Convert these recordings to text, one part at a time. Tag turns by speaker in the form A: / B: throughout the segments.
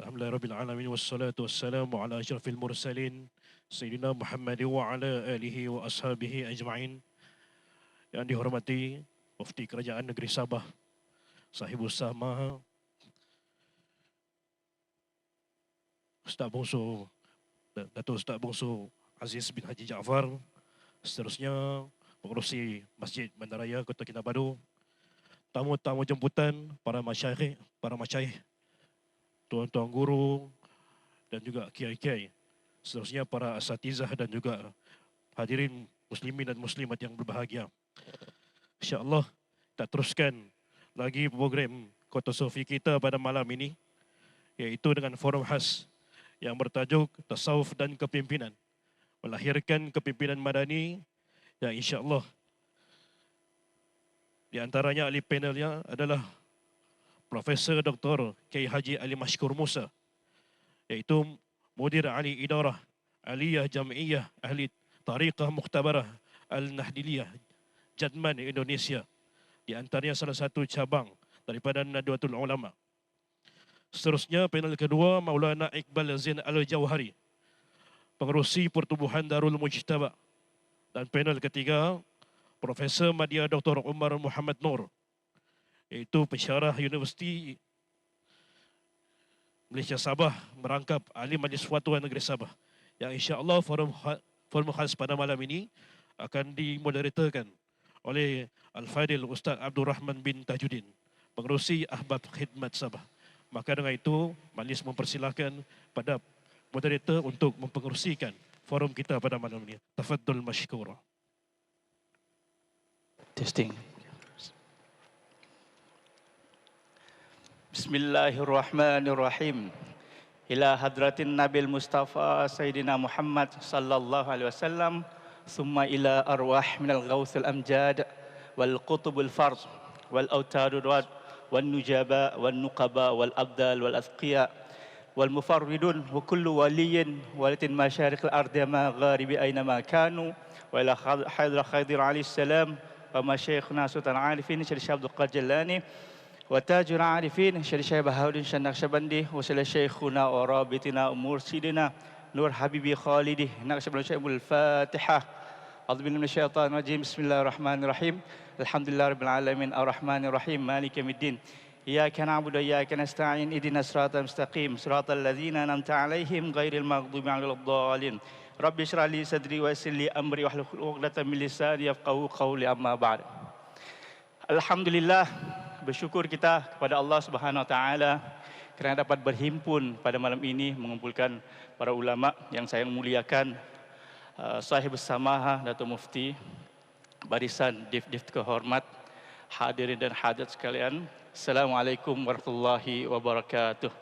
A: Alhamdulillahirabbil alamin wassalatu wassalamu ala asyrafil mursalin Sayyidina Muhammad wa ala alihi wa ashabihi ajma'in. Yang dihormati Mufti Kerajaan Negeri Sabah, Sahibus Samaha, Ustaz Bongsu, Datuk Ustaz Bongsu Aziz bin Haji Jaafar, seterusnya pengerusi Masjid Bandaraya Kota Kinabalu, tamu-tamu jemputan, para masyayikh, tuan-tuan guru dan juga kiai-kiai, seterusnya para asatizah dan juga hadirin muslimin dan muslimat yang berbahagia. InsyaAllah kita teruskan lagi program Kota Sufi kita pada malam ini, iaitu dengan forum khas yang bertajuk Tasawuf dan Kepimpinan, melahirkan kepimpinan madani, yang insyaAllah di antaranya ahli panelnya adalah Profesor Dr. Kiai Haji Ali Mashkur Musa, iaitu Mudir Ali Idarah Aliyah Jam'iyah Ahli Tariqah Mukhtabarah Al-Nahdiliyah Jadman Indonesia, di antaranya salah satu cabang daripada Nadwatul Ulama. Seterusnya panel kedua Maulana Iqbal Zain Al-Jauhari, pengerusi Pertubuhan Darul Mujtaba, dan panel ketiga Profesor Madya Dr. Umar Muhammad Nur, iaitu pensyarah Universiti Malaysia Sabah merangkap ahli Majlis Fatwa Negeri Sabah, yang insya-Allah forum khas pada malam ini akan dimoderatorkan oleh Al-Fadil Ustaz Abdul Rahman bin Tajuddin, pengerusi Ahbab Khidmat Sabah. Maka dengan itu majlis mempersilakan pada moderator untuk mempengerusikan forum kita pada malam ini. Tafaddal mashkura.
B: Testing. Bismillahirrahmanirrahim. Ila hadratin Nabil Mustafa Sayyidina Muhammad sallallahu alaihi wasallam, summa ila arwah minal ghawthil amjad wal qutubul fard wal autadul wad wal nujaba wal nuqaba wal abdal wal azqiya wal mufarridun wa kullu waliyin walatin masyariqil ardi ma gharibi aina ma kanu wa ila hadra Khadir alaihi salam wa masyayikhna sultan arifin Syekh Abdul Qadir Jalani وتاج العارفين شيخ بهاء الدين النقشبندي وسل شيخنا ورابطنا ومرشدنا نور حبيبي خالدي نقشبند الفاتحة. أعوذ بالله من الشيطان الرجيم. بسم الله الرحمن الرحيم. الحمد لله رب العالمين الرحمن الرحيم مالك يوم الدين. إياك نعبد وإياك نستعين اهدنا الصراط المستقيم صراط الذين أنعمت عليهم غير المغضوب عليهم الضالين. رب اشرح لي صدري ويسر لي أمري واحلل عقدة من لساني يفقهوا قولي أما بعد. Alhamdulillah, bersyukur kita kepada Allah Subhanahu Wa Taala kerana dapat berhimpun pada malam ini, mengumpulkan para ulama yang saya muliakan, sahib samaha Datuk Mufti, barisan div kehormat, hadirin dan hadirat sekalian. Assalamualaikum warahmatullahi wabarakatuh.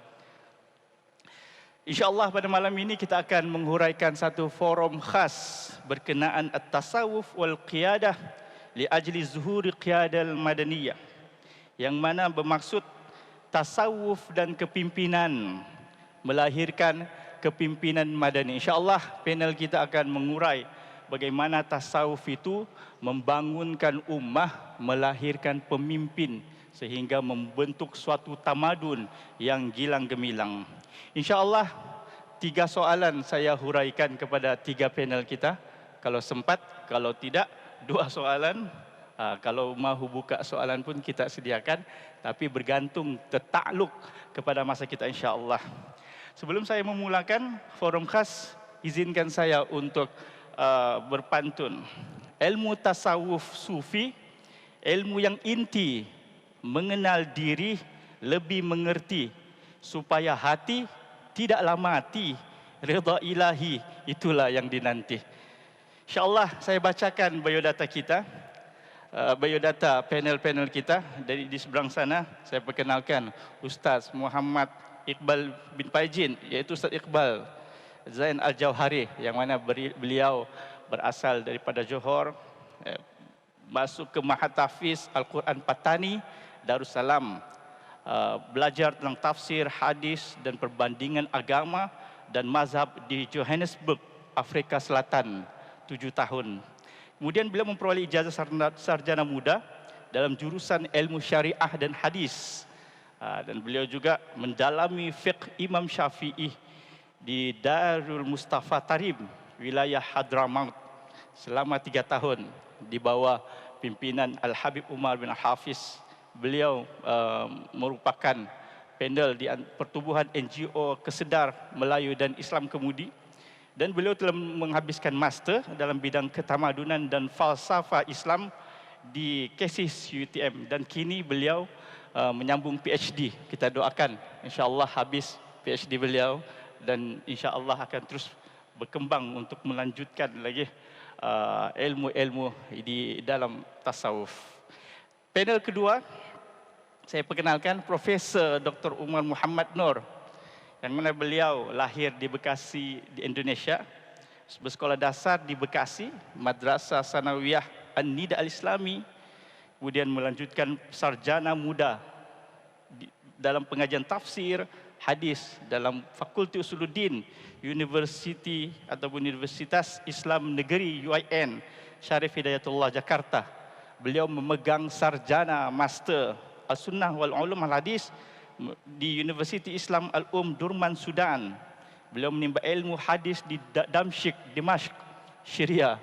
B: InsyaAllah pada malam ini kita akan menghuraikan satu forum khas berkenaan at-tasawuf wal qiyadah li ajli zuhuri qiyadal madaniyah, yang mana bermaksud tasawuf dan kepimpinan, melahirkan kepimpinan madani. InsyaAllah panel kita akan mengurai bagaimana tasawuf itu membangunkan ummah, melahirkan pemimpin sehingga membentuk suatu tamadun yang gilang gemilang. InsyaAllah 3 soalan saya huraikan kepada 3 panel kita. Kalau sempat, kalau tidak 2 soalan. Kalau mahu buka soalan pun kita sediakan, tapi bergantung tertakluk kepada masa kita insya-Allah. Sebelum saya memulakan forum khas, izinkan saya untuk berpantun. Ilmu tasawuf sufi, ilmu yang inti, mengenal diri, lebih mengerti, supaya hati tidaklah mati, redha ilahi itulah yang dinanti. InsyaAllah saya bacakan biodata kita, biodata panel-panel kita. Dari di seberang sana saya perkenalkan Ustaz Muhammad Iqbal bin Faizin, iaitu Ustaz Iqbal Zain Al-Jauhari, yang mana beliau berasal daripada Johor, masuk ke Mahat Tahfiz Al-Quran Patani, Darussalam, belajar tentang tafsir, hadis dan perbandingan agama dan mazhab di Johannesburg, Afrika Selatan, 7 tahun. Kemudian beliau memperoleh ijazah sarjana muda dalam jurusan ilmu syariah dan hadis Dan beliau juga mendalami fiqh Imam Syafi'i di Darul Mustafa Tarib, wilayah Hadramaut selama 3 tahun di bawah pimpinan Al-Habib Umar bin Al-Hafiz. Beliau merupakan panel di pertubuhan NGO Kesedar Melayu dan Islam Kemudi, dan beliau telah menghabiskan master dalam bidang ketamadunan dan falsafah Islam di KSIS UTM, dan kini beliau menyambung PhD. Kita doakan insya-Allah habis PhD beliau dan insya-Allah akan terus berkembang untuk melanjutkan lagi ilmu-ilmu di dalam tasawuf. Panel kedua, saya perkenalkan Profesor Dr. Umar Muhammad Nur, yang mana beliau lahir di Bekasi di Indonesia, bersekolah dasar di Bekasi, Madrasah Sanawiyah An-Nida Al-Islami, kemudian melanjutkan sarjana muda dalam pengajian tafsir, hadis dalam Fakulti Usuluddin University ataupun Universitas Islam Negeri UIN Syarif Hidayatullah Jakarta. Beliau memegang sarjana master As-Sunnah wal Ulum Al-Hadis di Universiti Islam Al-Durman Sudan. Beliau menimba ilmu hadis di Dimashq, Syria,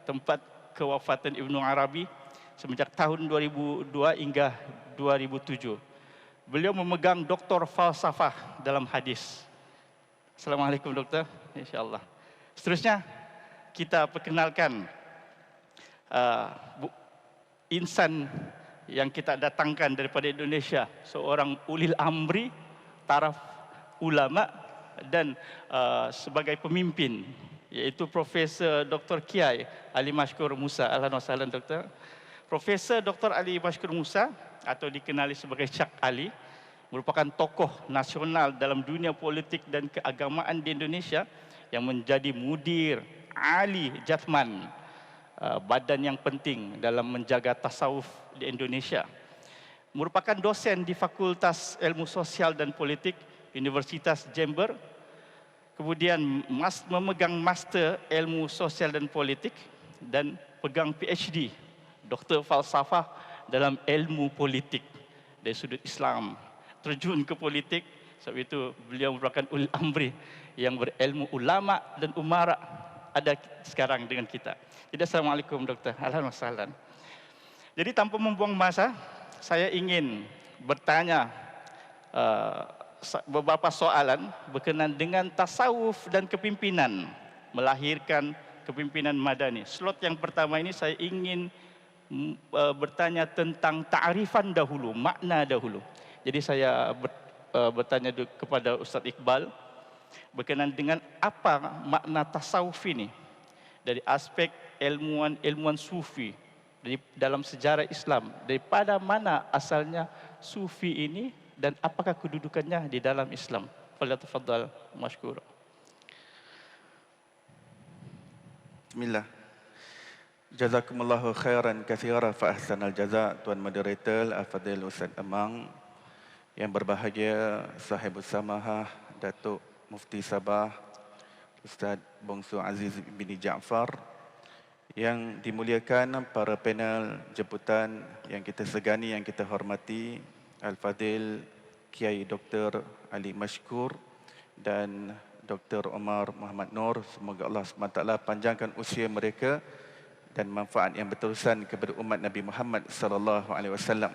B: tempat kewafatan Ibnu Arabi semenjak tahun 2002 hingga 2007. Beliau memegang doktor falsafah dalam hadis. Assalamualaikum doktor, insya-Allah. Seterusnya kita perkenalkan insan yang kita datangkan daripada Indonesia, seorang ulil amri, taraf ulama dan sebagai pemimpin, yaitu Profesor Dr. Kiai Ali Mashkur Musa. Ahlan wa sahlan doktor. Profesor Dr. Ali Mashkur Musa atau dikenali sebagai Cak Ali merupakan tokoh nasional dalam dunia politik dan keagamaan di Indonesia yang menjadi mudir Ali Jathman, badan yang penting dalam menjaga tasawuf di Indonesia. Merupakan dosen di Fakultas Ilmu Sosial dan Politik Universitas Jember, kemudian memegang Master Ilmu Sosial dan Politik dan pegang PhD, Doktor Falsafah dalam ilmu politik dari sudut Islam. Terjun ke politik, sebab itu beliau merupakan ulil amri yang berilmu ulama dan umara ada sekarang dengan kita. Jadi assalamualaikum doktor, ahlan wa sahlan. Jadi tanpa membuang masa, saya ingin bertanya beberapa soalan berkenaan dengan tasawuf dan kepimpinan, melahirkan kepimpinan madani. Slot yang pertama ini saya ingin bertanya tentang ta'rifan dahulu, makna dahulu. Jadi saya bertanya kepada Ustaz Iqbal berkenaan dengan apa makna tasawuf ini dari aspek ilmuwan sufi dari dalam sejarah Islam, daripada mana asalnya sufi ini dan apakah kedudukannya di dalam Islam. Falyatafaddal mashkura.
C: Bismillah. Jazakumullahu khairan katsira fa ahsanal jaza. Tuan Moderator Al-Fadhil Ustaz Amang, yang berbahagia Sahibus Samahah Datuk Mufti Sabah Ustaz Bongsu Aziz bin Jaafar, yang dimuliakan para panel jemputan yang kita segani, yang kita hormati, Al-Fadhil Kiai Dr. Ali Mashkur dan Dr. Umar Muhammad Nur. Semoga Allah SWT panjangkan usia mereka dan manfaat yang berterusan kepada umat Nabi Muhammad sallallahu alaihi wasallam.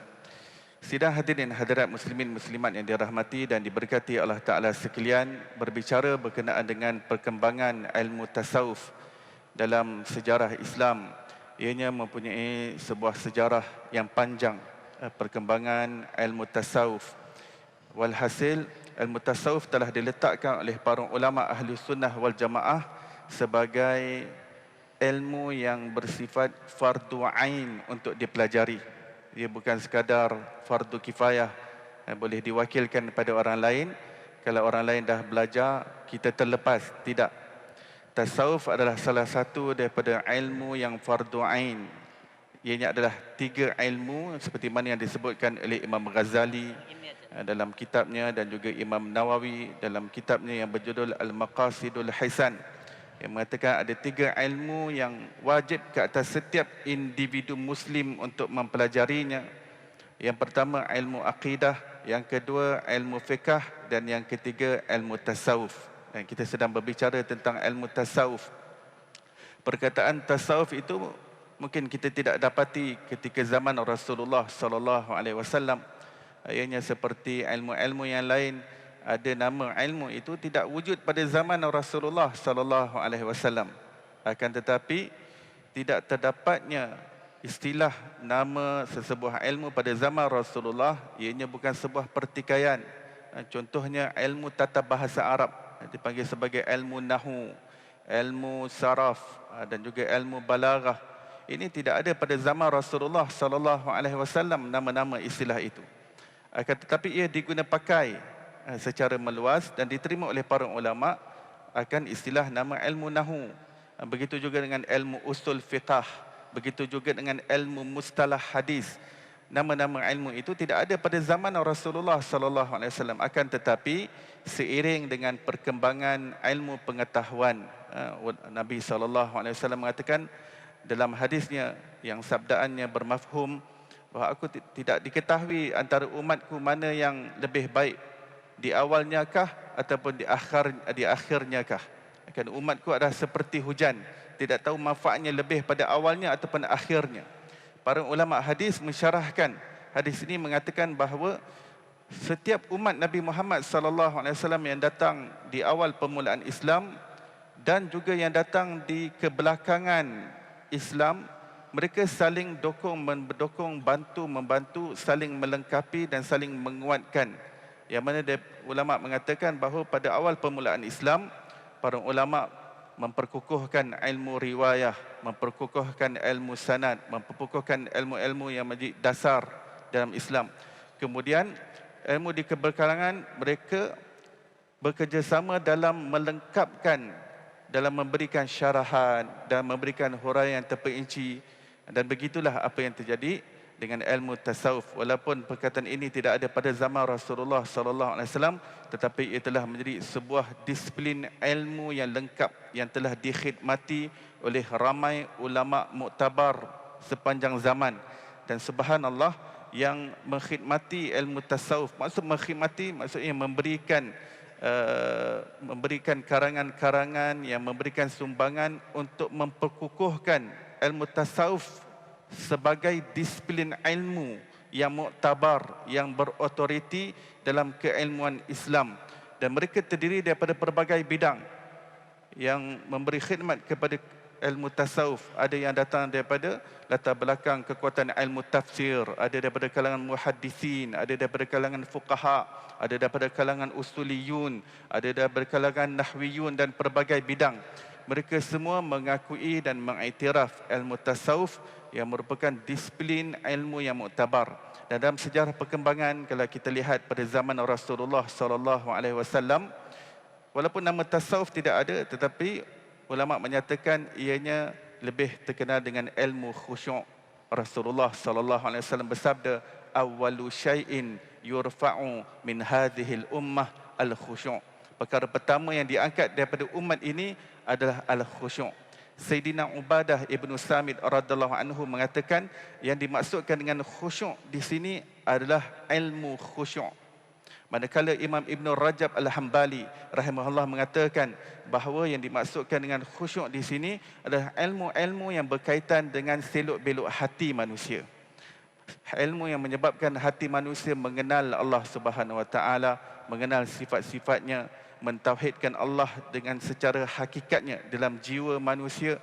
C: Sidang hadirin hadirat muslimin muslimat yang dirahmati dan diberkati Allah Taala sekalian, berbicara berkenaan dengan perkembangan ilmu tasawuf dalam sejarah Islam. Ianya mempunyai sebuah sejarah yang panjang, perkembangan ilmu tasawuf. Walhasil, ilmu tasawuf telah diletakkan oleh para ulama ahli sunnah wal jamaah sebagai ilmu yang bersifat fardu ain untuk dipelajari. Dia bukan sekadar fardu kifayah yang boleh diwakilkan kepada orang lain. Kalau orang lain dah belajar, kita terlepas. Tidak. Tasawuf adalah salah satu daripada ilmu yang fardu ain. Ianya adalah 3 ilmu seperti mana yang disebutkan oleh Imam Ghazali dalam kitabnya dan juga Imam Nawawi dalam kitabnya yang berjudul Al-Maqasidul Hisan, yang mengatakan ada 3 ilmu yang wajib ke atas setiap individu Muslim untuk mempelajarinya. Yang pertama ilmu akidah, yang kedua ilmu fiqh, dan yang ketiga ilmu tasawuf. Dan kita sedang berbicara tentang ilmu tasawuf. Perkataan tasawuf itu mungkin kita tidak dapati ketika zaman Rasulullah sallallahu alaihi wasallam. Ianya seperti ilmu-ilmu yang lain, ada nama ilmu itu tidak wujud pada zaman Rasulullah sallallahu alaihi wasallam. Akan tetapi tidak terdapatnya istilah nama sesebuah ilmu pada zaman Rasulullah, ianya bukan sebuah pertikaian. Contohnya ilmu tata bahasa Arab dipanggil sebagai ilmu nahu, ilmu saraf dan juga ilmu balaghah. Ini tidak ada pada zaman Rasulullah sallallahu alaihi wasallam nama-nama istilah itu. Akan tetapi ia digunakan pakai secara meluas dan diterima oleh para ulama akan istilah nama ilmu nahu. Begitu juga dengan ilmu usul fiqh, begitu juga dengan ilmu mustalah hadis. Nama-nama ilmu itu tidak ada pada zaman Rasulullah sallallahu alaihi wasallam. Akan tetapi seiring dengan perkembangan ilmu pengetahuan, Nabi sallallahu alaihi wasallam mengatakan dalam hadisnya yang sabdaannya bermafhum bahawa aku tidak diketahui antara umatku mana yang lebih baik, di awalnya kah ataupun di akhirnya kah. Kan umatku adalah seperti hujan, tidak tahu manfaatnya lebih pada awalnya ataupun akhirnya. Para ulama hadis mensyarahkan hadis ini mengatakan bahawa setiap umat Nabi Muhammad sallallahu alaihi wasallam yang datang di awal permulaan Islam dan juga yang datang di kebelakangan Islam, mereka saling mendokong, membantu, saling melengkapi dan saling menguatkan. Yang mana ulama mengatakan bahawa pada awal permulaan Islam, para ulama memperkukuhkan ilmu riwayah, memperkukuhkan ilmu sanad, memperkukuhkan ilmu-ilmu yang menjadi dasar dalam Islam. Kemudian ilmu di kebelakangan mereka bekerjasama dalam melengkapkan, dalam memberikan syarahan dan memberikan huraian terperinci. Dan begitulah apa yang terjadi dengan ilmu tasawuf. Walaupun perkataan ini tidak ada pada zaman Rasulullah sallallahu alaihi wasallam, tetapi ia telah menjadi sebuah disiplin ilmu yang lengkap yang telah dikhidmati oleh ramai ulama muktabar sepanjang zaman. Dan subhanallah, yang mengkhidmati ilmu tasawuf, maksudnya memberikan karangan-karangan, yang memberikan sumbangan untuk memperkukuhkan ilmu tasawuf sebagai disiplin ilmu yang muktabar, yang berautoriti dalam keilmuan Islam. Dan mereka terdiri daripada pelbagai bidang yang memberi khidmat kepada ilmu tasawuf. Ada yang datang daripada latar belakang kekuatan ilmu tafsir, ada daripada kalangan muhaddisin, ada daripada kalangan fuqaha, ada daripada kalangan usuliyun, ada daripada kalangan nahwiyun dan pelbagai bidang. Mereka semua mengakui dan mengiktiraf ilmu tasawuf yang merupakan disiplin ilmu yang muktabar. Dan dalam sejarah perkembangan, kalau kita lihat pada zaman Rasulullah sallallahu alaihi wasallam, walaupun nama tasawuf tidak ada, tetapi ulama menyatakan ianya lebih terkenal dengan ilmu khusyuk. Rasulullah sallallahu alaihi wasallam bersabda, "Awwalu syai'in yurfa'u min hadhil ummah al-khusyuk." Perkara pertama yang diangkat daripada umat ini adalah al-khusyuk. Sayyidina Ubadah ibnu Samit radhiyallahu anhu mengatakan yang dimaksudkan dengan khusyuk di sini adalah ilmu khusyuk. Manakala Imam Ibn Rajab Al-Hambali rahimahullah mengatakan bahawa yang dimaksudkan dengan khusyuk di sini adalah ilmu-ilmu yang berkaitan dengan selok-belok hati manusia. Ilmu yang menyebabkan hati manusia mengenal Allah Subhanahu Wa Taala, mengenal sifat-sifatnya, mentauhidkan Allah dengan secara hakikatnya dalam jiwa manusia,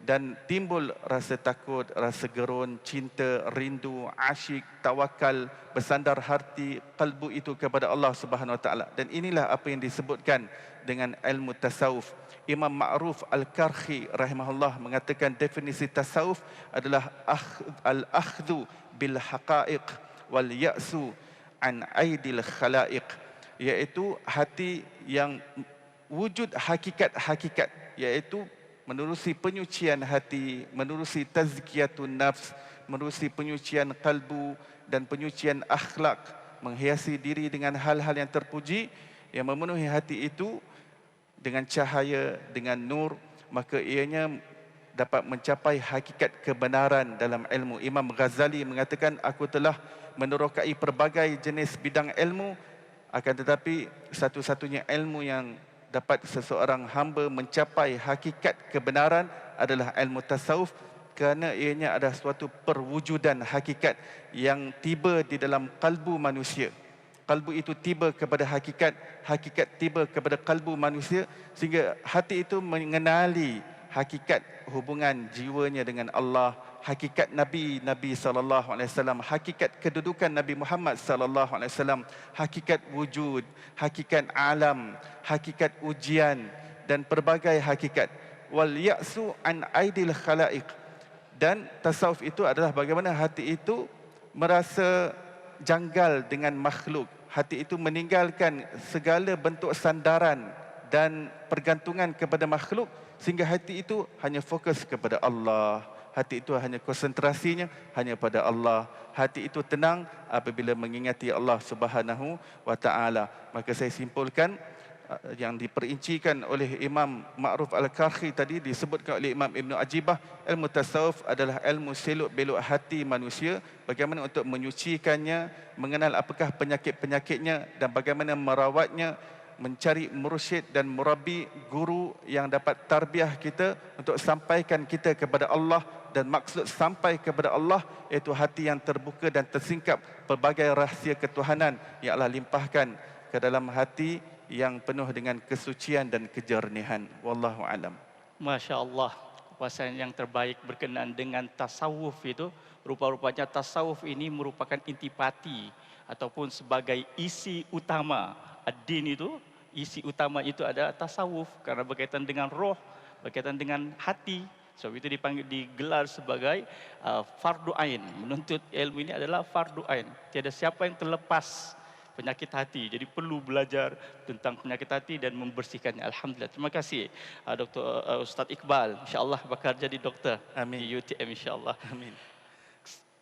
C: dan timbul rasa takut, rasa gerun, cinta, rindu, asyik, tawakal, bersandar hati kalbu itu kepada Allah Subhanahu Wa Taala. Dan inilah apa yang disebutkan dengan ilmu tasawuf. Imam Ma'ruf Al-Karhi rahimahullah mengatakan definisi tasawuf adalah al-akhdhu bil haqa'iq wal ya'su an aidil khalaiq, iaitu hati yang wujud hakikat-hakikat, iaitu menerusi penyucian hati, menerusi tazkiyatun nafs, menerusi penyucian kalbu dan penyucian akhlak, menghiasi diri dengan hal-hal yang terpuji, yang memenuhi hati itu dengan cahaya, dengan nur, maka ianya dapat mencapai hakikat kebenaran dalam ilmu. Imam Ghazali mengatakan, aku telah menerokai pelbagai jenis bidang ilmu, akan tetapi satu-satunya ilmu yang dapat seseorang hamba mencapai hakikat kebenaran adalah ilmu tasawuf, kerana ianya adalah suatu perwujudan hakikat yang tiba di dalam kalbu manusia. Kalbu itu tiba kepada hakikat, hakikat tiba kepada kalbu manusia, sehingga hati itu mengenali hakikat hubungan jiwanya dengan Allah, hakikat Nabi sallallahu alaihi wasallam, hakikat kedudukan Nabi Muhammad sallallahu alaihi wasallam, hakikat wujud, hakikat alam, hakikat ujian dan pelbagai hakikat. Wal ya'su an aidil khalaiq. Dan tasawuf itu adalah bagaimana hati itu merasa janggal dengan makhluk. Hati itu meninggalkan segala bentuk sandaran dan pergantungan kepada makhluk, sehingga hati itu hanya fokus kepada Allah. Hati itu hanya konsentrasinya hanya pada Allah. Hati itu tenang apabila mengingati Allah Subhanahu wa taala. Maka saya simpulkan yang diperincikan oleh Imam Ma'ruf Al-Karhi tadi, disebutkan oleh Imam Ibn Ajibah, ilmu tasawuf adalah ilmu seluk beluk hati manusia, bagaimana untuk menyucikannya, mengenal apakah penyakit-penyakitnya dan bagaimana merawatnya, mencari mursyid dan murabbi, guru yang dapat tarbiyah kita untuk sampaikan kita kepada Allah. Dan maksud sampai kepada Allah iaitu hati yang terbuka dan tersingkap pelbagai rahsia ketuhanan yang Allah limpahkan ke dalam hati yang penuh dengan kesucian dan kejernihan. Wallahu alam.
B: Masya Allah, kupasan yang terbaik berkenaan dengan tasawuf itu, rupa-rupanya tasawuf ini merupakan intipati ataupun sebagai isi utama ad-din itu. Isi utama itu adalah tasawuf karena berkaitan dengan roh, berkaitan dengan hati. Sebab itu digelar sebagai fardu ain. Menuntut ilmu ini adalah fardu ain. Tiada siapa yang terlepas penyakit hati. Jadi perlu belajar tentang penyakit hati dan membersihkannya. Alhamdulillah. Terima kasih Dr. Ustaz Iqbal. InsyaAllah bakal jadi doktor.
C: Amin.
B: Di UTM insyaAllah.
C: Amin.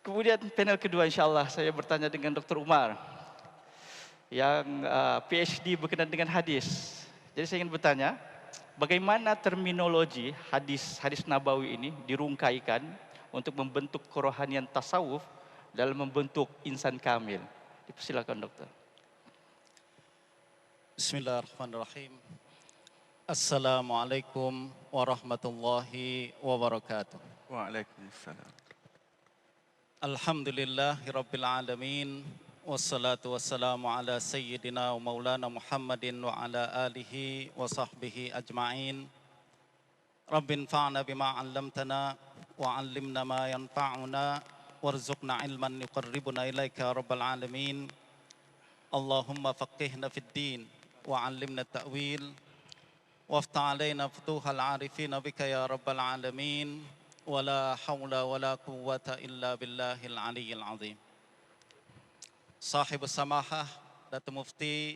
B: Kemudian panel kedua insyaAllah saya bertanya dengan Dr. Umar yang PhD berkenaan dengan hadis. Jadi saya ingin bertanya, bagaimana terminologi hadis Nabawi ini dirungkaikan untuk membentuk kerohanian tasawuf dalam membentuk insan kamil. Dipersilakan dokter.
D: Bismillahirrahmanirrahim. Assalamualaikum warahmatullahi wabarakatuh.
C: Waalaikumsalam.
D: Alhamdulillahirabbil alamin. Wassalatu wassalamu ala sayyidina wa maulana Muhammadin wa ala alihi wa sahbihi ajma'in. Rabbin fa'na bima 'allamtana wa 'allimna ma yanfa'una warzuqna ilman yuqarribuna ilaika rabbal alamin. Allahumma faqihna fid din wa 'allimna ta'wil waftah 'alaina futuhal 'arifina bika ya rabbal alamin. Wala haula wala quwwata illa billahil aliyyil azim. Sahibus samahah, Datuk Mufti,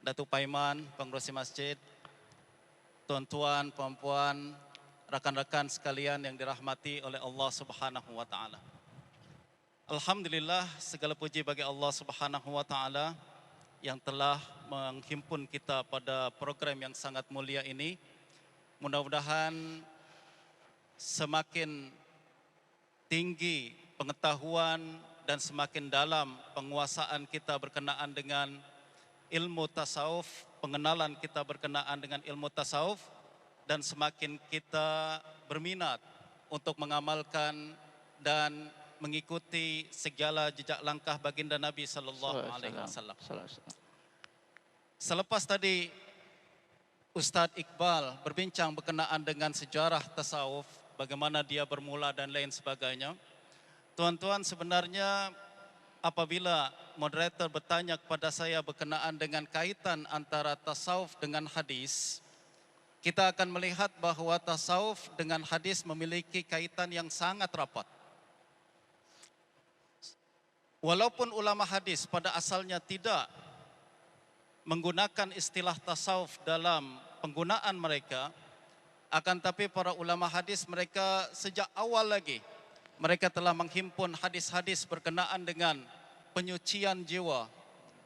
D: Datuk Paiman, pengurusi masjid, tuan-tuan, puan-puan, rakan-rakan sekalian yang dirahmati oleh Allah Subhanahu wa taala. Alhamdulillah, segala puji bagi Allah Subhanahu wa taala yang telah menghimpun kita pada program yang sangat mulia ini. Mudah-mudahan semakin tinggi pengetahuan dan semakin dalam penguasaan kita berkenaan dengan ilmu tasawuf, pengenalan kita berkenaan dengan ilmu tasawuf, dan semakin kita berminat untuk mengamalkan dan mengikuti segala jejak langkah baginda Nabi sallallahu alaihi wasallam. Selepas tadi Ustaz Iqbal berbincang berkenaan dengan sejarah tasawuf, bagaimana dia bermula dan lain sebagainya. Tuan-tuan, sebenarnya apabila moderator bertanya kepada saya berkenaan dengan kaitan antara tasawuf dengan hadis, kita akan melihat bahawa tasawuf dengan hadis memiliki kaitan yang sangat rapat. Walaupun ulama hadis pada asalnya tidak menggunakan istilah tasawuf dalam penggunaan mereka, akan tapi para ulama hadis mereka sejak awal lagi mereka telah menghimpun hadis-hadis berkenaan dengan penyucian jiwa,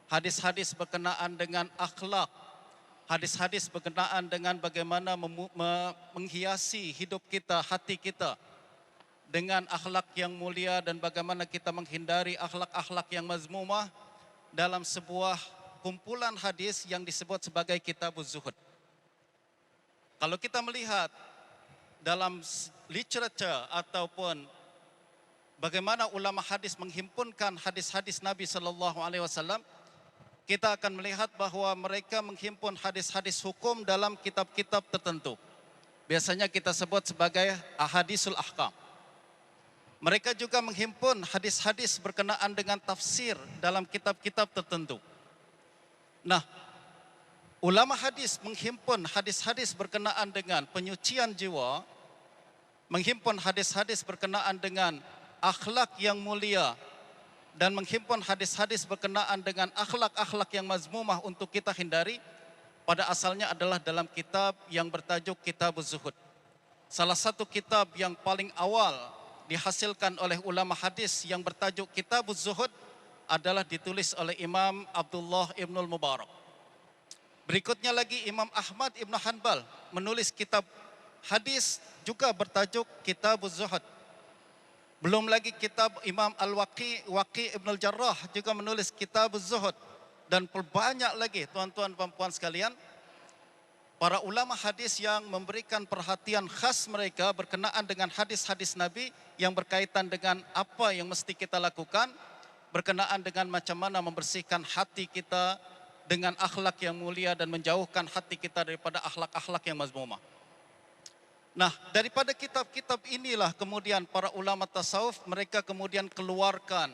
D: hadis-hadis berkenaan dengan akhlak, hadis-hadis berkenaan dengan bagaimana menghiasi hidup kita, hati kita dengan akhlak yang mulia dan bagaimana kita menghindari akhlak-akhlak yang mazmumah dalam sebuah kumpulan hadis yang disebut sebagai Kitabuz Zuhud. Kalau kita melihat dalam literature ataupun bagaimana ulama hadis menghimpunkan hadis-hadis Nabi sallallahu alaihi wasallam, kita akan melihat bahwa mereka menghimpun hadis-hadis hukum dalam kitab-kitab tertentu. Biasanya kita sebut sebagai ahadisul ahkam. Mereka juga menghimpun hadis-hadis berkenaan dengan tafsir dalam kitab-kitab tertentu. Nah, ulama hadis menghimpun hadis-hadis berkenaan dengan penyucian jiwa, menghimpun hadis-hadis berkenaan dengan akhlak yang mulia, dan menghimpun hadis-hadis berkenaan dengan akhlak-akhlak yang mazmumah untuk kita hindari, pada asalnya adalah dalam kitab yang bertajuk Kitabuz Zuhud. Salah satu kitab yang paling awal dihasilkan oleh ulama hadis yang bertajuk Kitabuz Zuhud adalah ditulis oleh Imam Abdullah Ibnul Mubarak. Berikutnya lagi Imam Ahmad Ibn Hanbal menulis kitab hadis juga bertajuk Kitabuz Zuhud. Belum lagi kitab Imam Waqi Ibn Jarrah juga menulis Kitabuz Zuhud. Dan banyak lagi tuan-tuan dan puan sekalian, para ulama hadis yang memberikan perhatian khas mereka berkenaan dengan hadis-hadis Nabi yang berkaitan dengan apa yang mesti kita lakukan, berkenaan dengan macam mana membersihkan hati kita dengan akhlak yang mulia dan menjauhkan hati kita daripada akhlak-akhlak yang mazmumah. Nah, daripada kitab-kitab inilah kemudian para ulama tasawuf mereka kemudian keluarkan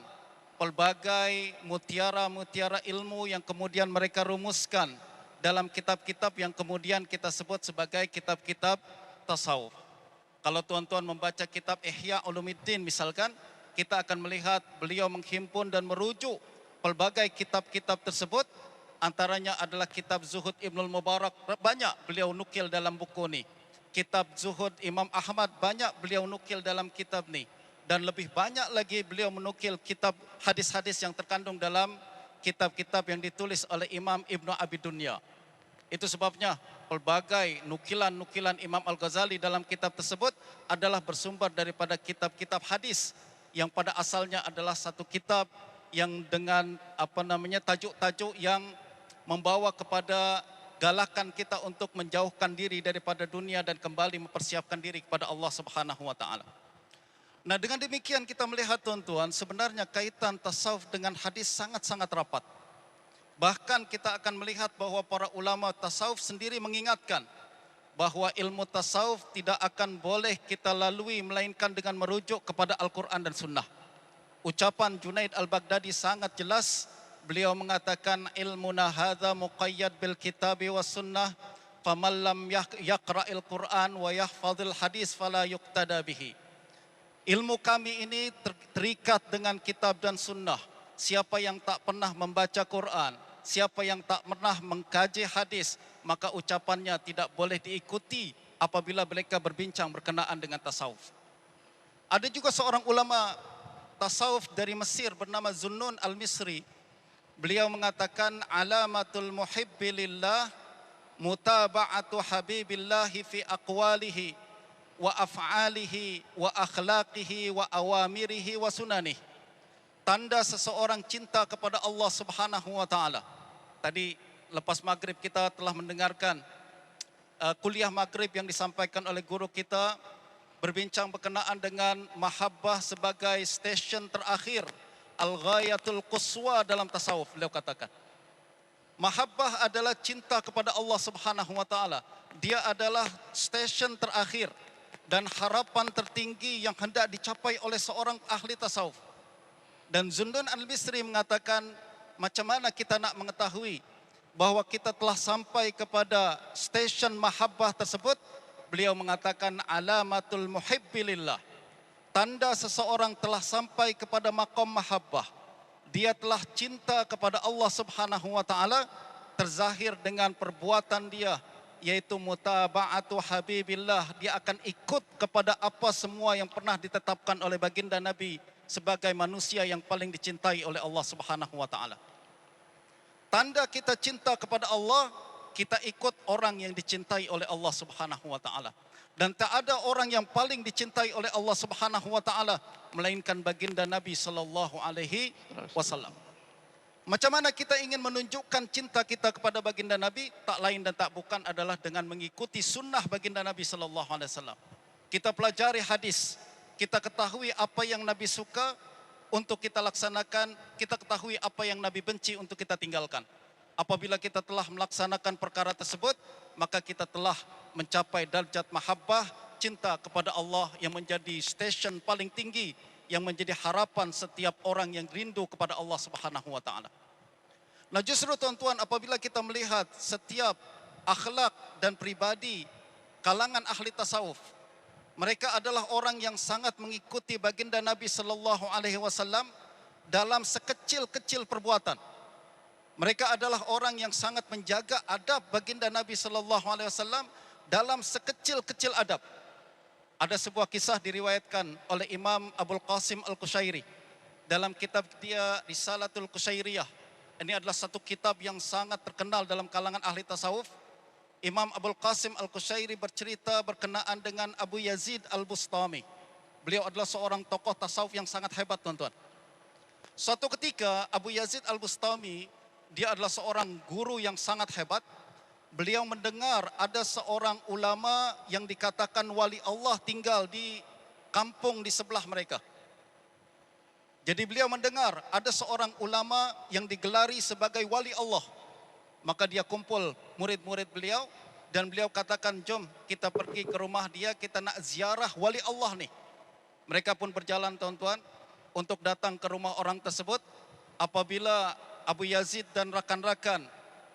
D: pelbagai mutiara-mutiara ilmu yang kemudian mereka rumuskan dalam kitab-kitab yang kemudian kita sebut sebagai kitab-kitab tasawuf. Kalau tuan-tuan membaca kitab Ihya Ulumuddin misalkan, kita akan melihat beliau menghimpun dan merujuk pelbagai kitab-kitab tersebut. Antaranya adalah kitab Zuhud Ibnul Mubarak, banyak beliau nukil dalam buku ini. Kitab Zuhud Imam Ahmad banyak beliau nukil dalam kitab ni, dan lebih banyak lagi beliau menukil kitab hadis-hadis yang terkandung dalam kitab-kitab yang ditulis oleh Imam Ibnu Abi Dunya. Itu sebabnya pelbagai nukilan-nukilan Imam Al-Ghazali dalam kitab tersebut adalah bersumber daripada kitab-kitab hadis yang pada asalnya adalah satu kitab yang dengan tajuk-tajuk yang membawa kepada galakan kita untuk menjauhkan diri daripada dunia dan kembali mempersiapkan diri kepada Allah Subhanahu wa taala. Nah, dengan demikian kita melihat tuan-tuan, sebenarnya kaitan tasawuf dengan hadis sangat-sangat rapat. Bahkan kita akan melihat bahwa para ulama tasawuf sendiri mengingatkan bahwa ilmu tasawuf tidak akan boleh kita lalui melainkan dengan merujuk kepada Al-Quran dan Sunnah. Ucapan Junaid Al-Baghdadi sangat jelas. Beliau mengatakan ilmuna hadza muqayyad bil kitabi was sunnah faman lam yaqra'il Qur'an wa yahfazil hadis fala yuqtada bihi. Ilmu kami ini terikat dengan kitab dan sunnah. Siapa yang tak pernah membaca Quran, siapa yang tak pernah mengkaji hadis, maka ucapannya tidak boleh diikuti apabila mereka berbincang berkenaan dengan tasawuf. Ada juga seorang ulama tasawuf dari Mesir bernama Zunnun Al-Misri. Beliau mengatakan alamatul muhibbi lillah mutaba'atu habibillahi fi aqwalihi wa af'alihi wa akhlaqihi wa awamirihi wa sunanih. Tanda seseorang cinta kepada Allah Subhanahu wa taala. Tadi lepas maghrib kita telah mendengarkan kuliah maghrib yang disampaikan oleh guru kita berbincang berkenaan dengan mahabbah sebagai stesen terakhir, al-ghayatul quswa dalam tasawuf. Beliau katakan mahabbah adalah cinta kepada Allah Subhanahu wa taala. Dia adalah stesen terakhir dan harapan tertinggi yang hendak dicapai oleh seorang ahli tasawuf. Dan Zunnun Al-Misri mengatakan, macam mana kita nak mengetahui bahwa kita telah sampai kepada stesen mahabbah tersebut? Beliau mengatakan alamatul muhibbi lillah. Tanda seseorang telah sampai kepada maqam mahabbah, dia telah cinta kepada Allah Subhanahu wa taala, terzahir dengan perbuatan dia, yaitu mutaba'atu habibillah. Dia akan ikut kepada apa semua yang pernah ditetapkan oleh baginda Nabi sebagai manusia yang paling dicintai oleh Allah Subhanahu wa taala. Tanda kita cinta kepada Allah kita ikut orang yang dicintai oleh Allah Subhanahu wa taala. Dan tak ada orang yang paling dicintai oleh Allah Subhanahu wa taala melainkan baginda Nabi sallallahu alaihi wasallam. Macam mana kita ingin menunjukkan cinta kita kepada baginda Nabi? Tak lain dan tak bukan adalah dengan mengikuti sunnah baginda Nabi sallallahu alaihi wasallam. Kita pelajari hadis, kita ketahui apa yang Nabi suka untuk kita laksanakan, kita ketahui apa yang Nabi benci untuk kita tinggalkan. Apabila kita telah melaksanakan perkara tersebut, maka kita telah mencapai darjat mahabbah, cinta kepada Allah yang menjadi stesen paling tinggi, yang menjadi harapan setiap orang yang rindu kepada Allah Subhanahu wa taala. Nah, justru tuan-tuan, apabila kita melihat setiap akhlak dan pribadi kalangan ahli tasawuf, mereka adalah orang yang sangat mengikuti baginda Nabi sallallahu alaihi wasallam dalam sekecil-kecil perbuatan. Mereka adalah orang yang sangat menjaga adab baginda Nabi sallallahu alaihi wasallam dalam sekecil-kecil adab. Ada sebuah kisah diriwayatkan oleh Imam Abul Qasim Al-Qushairi dalam kitab dia Risalatul Qushairiyah. Ini adalah satu kitab yang sangat terkenal dalam kalangan ahli tasawuf. Imam Abul Qasim Al-Qushairi bercerita berkenaan dengan Abu Yazid Al-Bustami. Beliau adalah seorang tokoh tasawuf yang sangat hebat, tuan-tuan. Suatu ketika Abu Yazid Al-Bustami, dia adalah seorang guru yang sangat hebat. Beliau mendengar ada seorang ulama yang dikatakan wali Allah tinggal di kampung di sebelah mereka. Jadi beliau mendengar ada seorang ulama yang digelari sebagai wali Allah. Maka dia kumpul murid-murid beliau dan beliau katakan, jom kita pergi ke rumah dia, kita nak ziarah wali Allah nih. Mereka pun berjalan, tuan-tuan, untuk datang ke rumah orang tersebut. Apabila Abu Yazid dan rakan-rakan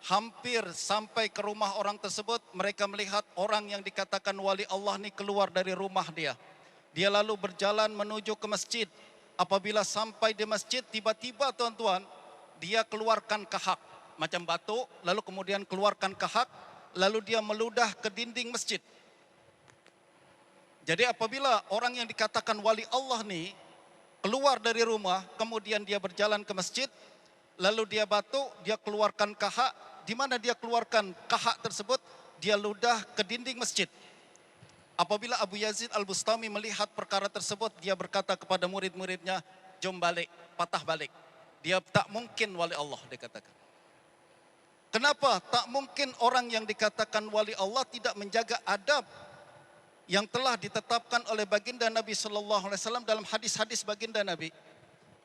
D: hampir sampai ke rumah orang tersebut, mereka melihat orang yang dikatakan wali Allah ini keluar dari rumah dia. Dia lalu berjalan menuju ke masjid. Apabila sampai di masjid, tiba-tiba, tuan-tuan, dia keluarkan kahak macam batu, lalu kemudian keluarkan kahak, lalu dia meludah ke dinding masjid. Jadi apabila orang yang dikatakan wali Allah ini keluar dari rumah, kemudian dia berjalan ke masjid, lalu dia batuk, dia keluarkan kahak. Di mana dia keluarkan kahak tersebut, dia ludah ke dinding masjid. Apabila Abu Yazid Al-Bustami melihat perkara tersebut, dia berkata kepada murid-muridnya, jom balik, patah balik. Dia tak mungkin wali Allah, dia katakan. Kenapa? Tak mungkin orang yang dikatakan wali Allah tidak menjaga adab yang telah ditetapkan oleh baginda Nabi sallallahu alaihi wasallam dalam hadis-hadis baginda Nabi.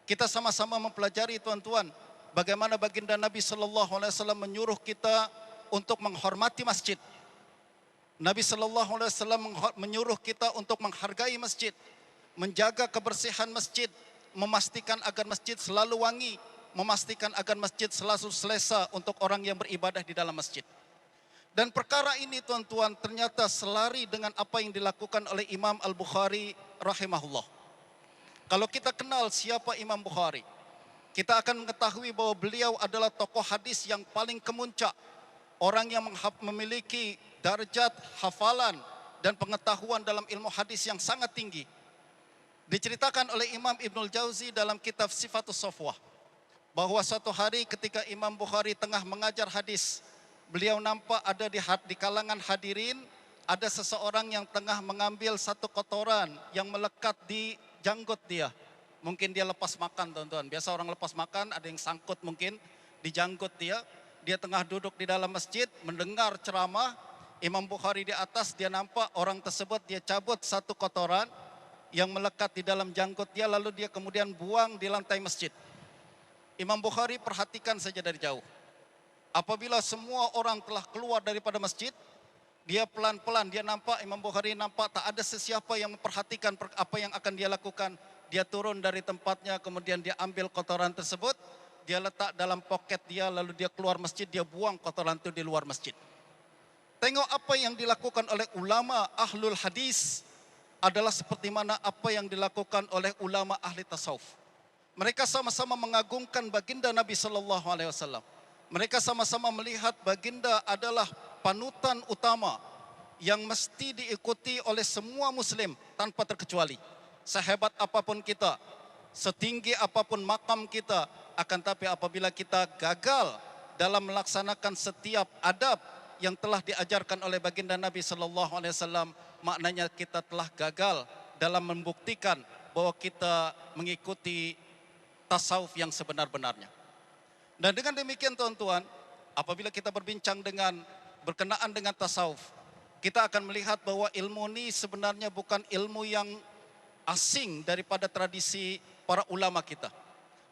D: Kita sama-sama mempelajari, tuan-tuan, bagaimana baginda Nabi sallallahu alaihi wasallam menyuruh kita untuk menghormati masjid. Nabi sallallahu alaihi wasallam menyuruh kita untuk menghargai masjid, menjaga kebersihan masjid, memastikan agar masjid selalu wangi, memastikan agar masjid selalu selesa untuk orang yang beribadah di dalam masjid. Dan perkara ini, tuan-tuan, ternyata selari dengan apa yang dilakukan oleh Imam Al-Bukhari rahimahullah. Kalau kita kenal siapa Imam Bukhari, kita akan mengetahui bahwa beliau adalah tokoh hadis yang paling kemuncak. Orang yang memiliki darjat hafalan dan pengetahuan dalam ilmu hadis yang sangat tinggi. Diceritakan oleh Imam Ibnul Jauzi dalam kitab Sifatus Safwah, bahwa suatu hari ketika Imam Bukhari tengah mengajar hadis, beliau nampak ada di kalangan hadirin, ada seseorang yang tengah mengambil satu kotoran yang melekat di janggut dia. Mungkin dia lepas makan, tuan-tuan. Biasa orang lepas makan, ada yang sangkut mungkin di janggut dia. Dia tengah duduk di dalam masjid, mendengar ceramah. Imam Bukhari di atas, dia nampak orang tersebut, dia cabut satu kotoran yang melekat di dalam janggut dia, lalu dia kemudian buang di lantai masjid. Imam Bukhari perhatikan saja dari jauh. Apabila semua orang telah keluar daripada masjid, dia pelan-pelan, dia nampak, Imam Bukhari nampak tak ada sesiapa yang memperhatikan apa yang akan dia lakukan. Dia turun dari tempatnya, kemudian dia ambil kotoran tersebut, dia letak dalam poket dia, lalu dia keluar masjid, dia buang kotoran itu di luar masjid. Tengok apa yang dilakukan oleh ulama ahlul hadis adalah seperti mana apa yang dilakukan oleh ulama ahli tasawuf. Mereka sama-sama mengagungkan baginda Nabi sallallahu alaihi wasallam. Mereka sama-sama melihat baginda adalah panutan utama yang mesti diikuti oleh semua muslim tanpa terkecuali. Sehebat apapun kita, setinggi apapun makam kita, akan tapi apabila kita gagal dalam melaksanakan setiap adab yang telah diajarkan oleh baginda Nabi sallallahu alaihi wasallam, maknanya kita telah gagal dalam membuktikan bahwa kita mengikuti tasawuf yang sebenar-benarnya. Dan dengan demikian tuan-tuan, apabila kita berkenaan dengan tasawuf, kita akan melihat bahwa ilmu ini sebenarnya bukan ilmu yang asing daripada tradisi para ulama kita.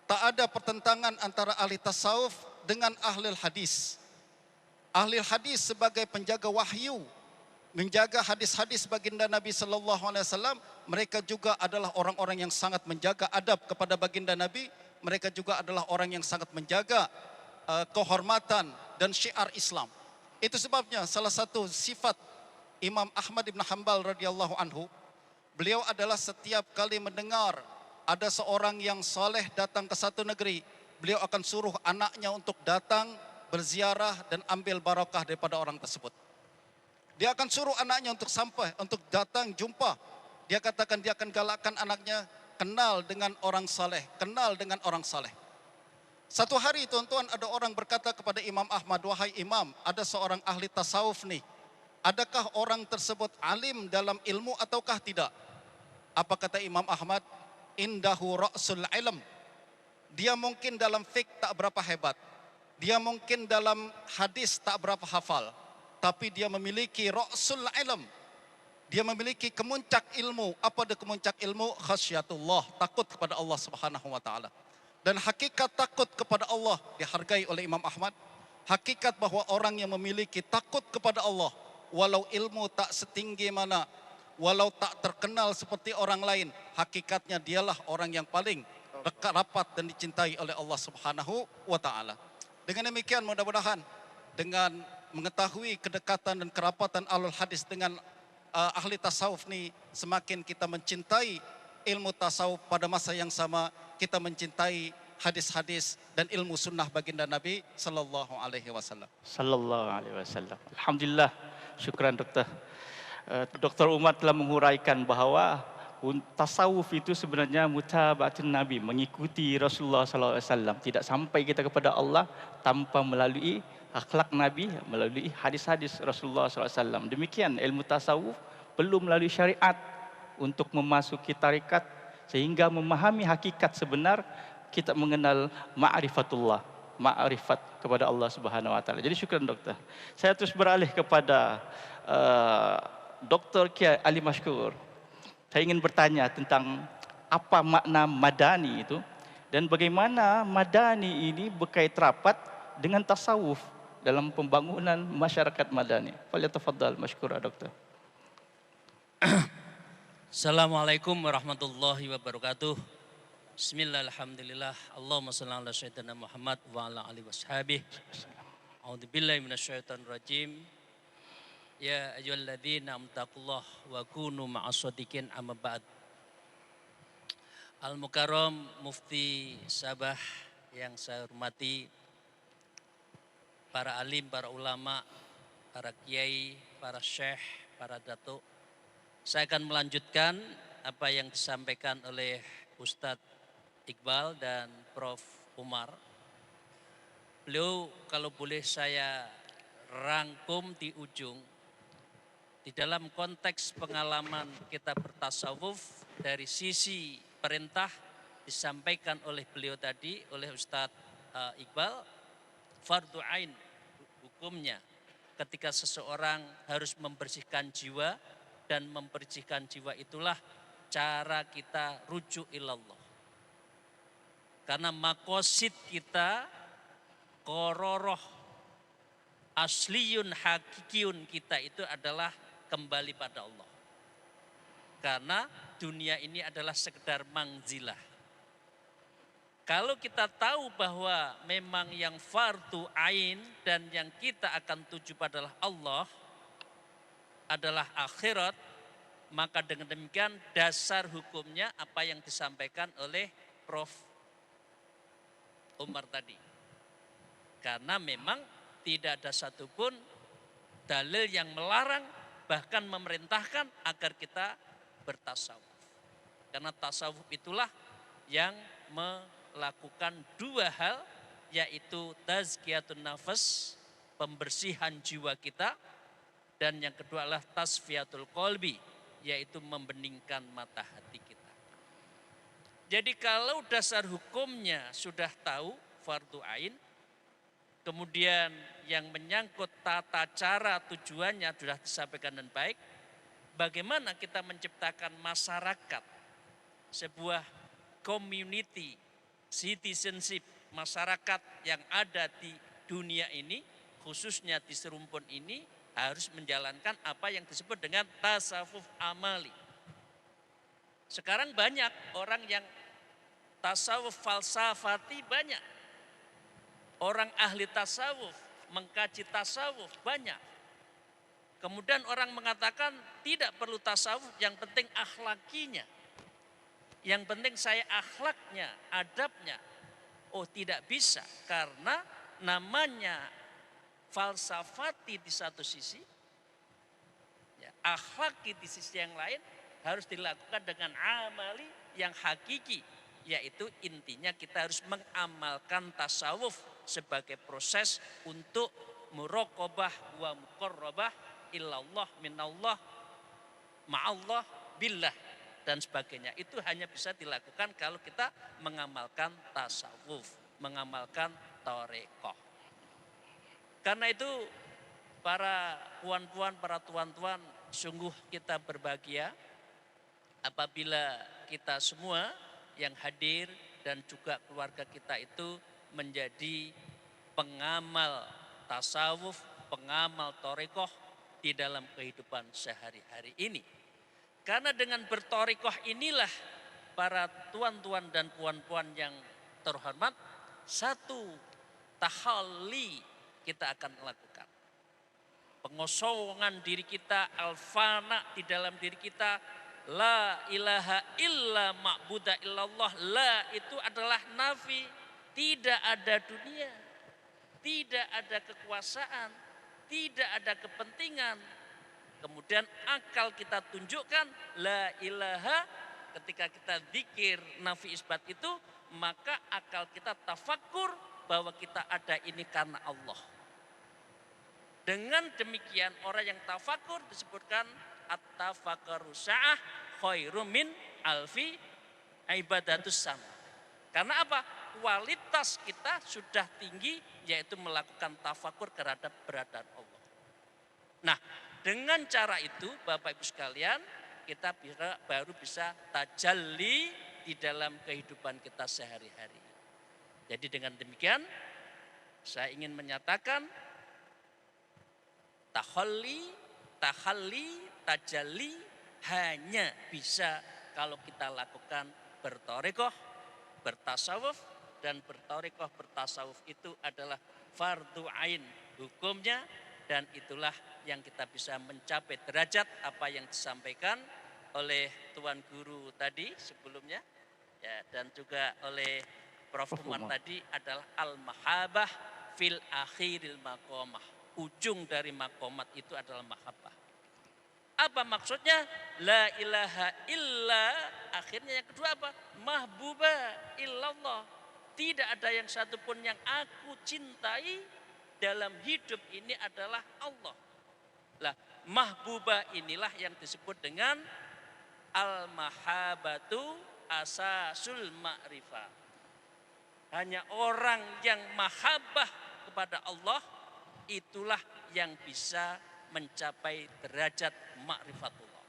D: Tak ada pertentangan antara ahli tasawuf dengan ahli hadis. Ahli hadis sebagai penjaga wahyu, menjaga hadis-hadis baginda Nabi sallallahu alaihi wasallam, mereka juga adalah orang-orang yang sangat menjaga adab kepada baginda Nabi. Mereka juga adalah orang yang sangat menjaga kehormatan dan syiar Islam. Itu sebabnya salah satu sifat Imam Ahmad bin Hanbal radhiyallahu anhu, beliau adalah setiap kali mendengar ada seorang yang saleh datang ke satu negeri, beliau akan suruh anaknya untuk datang berziarah dan ambil barakah daripada orang tersebut. Dia akan suruh anaknya untuk datang jumpa. Dia katakan dia akan galakkan anaknya kenal dengan orang saleh, kenal dengan orang saleh. Satu hari tuan-tuan, ada orang berkata kepada Imam Ahmad, wahai Imam, ada seorang ahli tasawuf nih. Adakah orang tersebut alim dalam ilmu ataukah tidak? Apa kata Imam Ahmad? Indahu ra'sul ilm. Dia mungkin dalam fiqh tak berapa hebat. Dia mungkin dalam hadis tak berapa hafal. Tapi dia memiliki ra'sul ilm. Dia memiliki kemuncak ilmu. Apa dia kemuncak ilmu? Khasyatullah, takut kepada Allah Subhanahu wa taala. Dan hakikat takut kepada Allah dihargai oleh Imam Ahmad. Hakikat bahwa orang yang memiliki takut kepada Allah, walau ilmu tak setinggi mana, walau tak terkenal seperti orang lain, hakikatnya dialah orang yang paling rapat dan dicintai oleh Allah Subhanahu wa taala. Dengan demikian mudah-mudahan dengan mengetahui kedekatan dan kerapatan ahlul hadis dengan ahli tasawuf ni, semakin kita mencintai ilmu tasawuf, pada masa yang sama kita mencintai hadis-hadis dan ilmu sunnah baginda Nabi sallallahu alaihi wasallam.
B: Sallallahu alaihi wasallam. Alhamdulillah, syukran doktor. Dr. Umar telah menguraikan bahawa tasawuf itu sebenarnya mutaba'atun Nabi, mengikuti Rasulullah sallallahu alaihi wasallam. Tidak sampai kita kepada Allah tanpa melalui akhlak Nabi, melalui hadis-hadis Rasulullah SAW. Demikian ilmu tasawuf perlu melalui syariat untuk memasuki tarikat, sehingga memahami hakikat sebenar kita mengenal ma'rifatullah, ma'rifat kepada Allah Subhanahu wa taala. Jadi syukran doktor. Saya terus beralih kepada Dr. Kiai Ali Mashkur. Saya ingin bertanya tentang apa makna madani itu dan bagaimana madani ini berkait rapat dengan tasawuf dalam pembangunan masyarakat madani. Falyatafaddal mashkura doktor.
E: Assalamualaikum warahmatullahi wabarakatuh. Bismillah, alhamdulillah. Allahumma salli ala sayyidina Muhammad wa ala alihi washabihi. A'udzubillahi minasyaitonir rajim. Ya ayyuhalladzina amtaqullah wa kunu ma'as-shadiqin, amma ba'd. Al-Mukarram Mufti Sabah yang saya hormati, para alim, para ulama, para kiai, para syekh, para datuk. Saya akan melanjutkan apa yang disampaikan oleh Ustadz Iqbal dan Prof. Umar. Beliau, kalau boleh saya rangkum di ujung, di dalam konteks pengalaman kita bertasawuf dari sisi perintah disampaikan oleh beliau tadi, oleh Ustadz Iqbal, fardu ain hukumnya ketika seseorang harus membersihkan jiwa, dan membersihkan jiwa itulah cara kita rujuk ilallah. Karena makosid kita, kororoh asliyun hakikiyun kita itu adalah kembali pada Allah. Karena dunia ini adalah sekedar mangzilah. Kalau kita tahu bahwa memang yang fardu ain dan yang kita akan tuju padalah Allah adalah akhirat, maka dengan demikian dasar hukumnya apa yang disampaikan oleh Prof. Umar tadi. Karena memang tidak ada satupun dalil yang melarang, bahkan memerintahkan agar kita bertasawuf. Karena tasawuf itulah yang melakukan dua hal, yaitu tazkiyatun nafas pembersihan jiwa kita. Dan yang kedua adalah tasfiyatul qalbi, yaitu membeningkan mata hati kita. Jadi kalau dasar hukumnya sudah tahu, fardu ain, kemudian yang menyangkut tata cara tujuannya sudah disampaikan dengan baik, bagaimana kita menciptakan masyarakat, sebuah community, citizenship, masyarakat yang ada di dunia ini, khususnya di serumpun ini, harus menjalankan apa yang disebut dengan tasawuf amali. Sekarang banyak orang yang tasawuf falsafati banyak. Orang ahli tasawuf, mengkaji tasawuf banyak. Kemudian orang mengatakan tidak perlu tasawuf, yang penting akhlakinya. Yang penting saya akhlaknya, adabnya. Oh tidak bisa, karena namanya falsafati di satu sisi, ya, akhlaki di sisi yang lain harus dilakukan dengan amali yang hakiki, yaitu intinya kita harus mengamalkan tasawuf sebagai proses untuk muraqabah wa muqarrabah illallah minallah ma'allah billah dan sebagainya. Itu hanya bisa dilakukan kalau kita mengamalkan tasawuf, mengamalkan thariqah. Karena itu para puan-puan, para tuan-tuan, sungguh kita berbahagia apabila kita semua yang hadir dan juga keluarga kita itu menjadi pengamal tasawuf, pengamal thariqah di dalam kehidupan sehari-hari ini. Karena dengan berthariqah inilah para tuan-tuan dan puan-puan yang terhormat, satu tahalli kita akan melakukan. Pengosongan diri kita, al-fana di dalam diri kita, la ilaha illa ma'buda illallah. La itu adalah nafi, tidak ada dunia, tidak ada kekuasaan, tidak ada kepentingan. Kemudian akal kita tunjukkan la ilaha, ketika kita zikir nafi isbat itu, maka akal kita tafakkur bahwa kita ada ini karena Allah. Dengan demikian orang yang tafakur disebutkan at-tafakkaru sa'ah khairum min alfi ibadatus sama. Karena apa? Kualitas kita sudah tinggi, yaitu melakukan tafakur terhadap keberadaan Allah. Nah, dengan cara itu Bapak Ibu sekalian, kita baru bisa tajalli di dalam kehidupan kita sehari-hari. Jadi dengan demikian saya ingin menyatakan tahalli, tajalli hanya bisa kalau kita lakukan berthariqah, bertasawuf, dan berthariqah, bertasawuf itu adalah fardu ain hukumnya, dan itulah yang kita bisa mencapai derajat apa yang disampaikan oleh Tuan Guru tadi sebelumnya, ya, dan juga oleh Prof. Umar tadi adalah al-mahabah fil akhiril maqamah. Ujung dari makomat itu adalah mahabbah. Apa maksudnya? La ilaha illa, akhirnya yang kedua apa? Mahbubah illallah. Tidak ada yang satupun yang aku cintai dalam hidup ini adalah Allah. Lah, mahbubah inilah yang disebut dengan al-mahabatu asasul ma'rifah. Hanya orang yang mahabbah kepada Allah, itulah yang bisa mencapai derajat ma'rifatullah.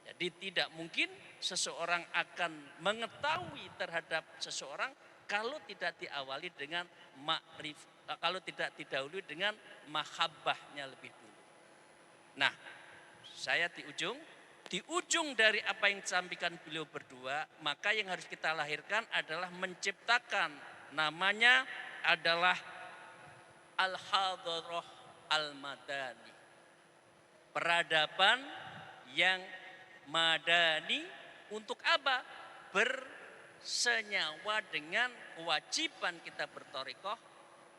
E: Jadi tidak mungkin seseorang akan mengetahui terhadap seseorang kalau tidak diawali dengan kalau tidak didahului dengan mahabbahnya lebih dulu. Nah, saya di ujung dari apa yang disampaikan beliau berdua, maka yang harus kita lahirkan adalah menciptakan, namanya adalah al-hadarah al-madani. Peradaban yang madani untuk apa? Bersenyawa dengan kewajiban kita berthariqah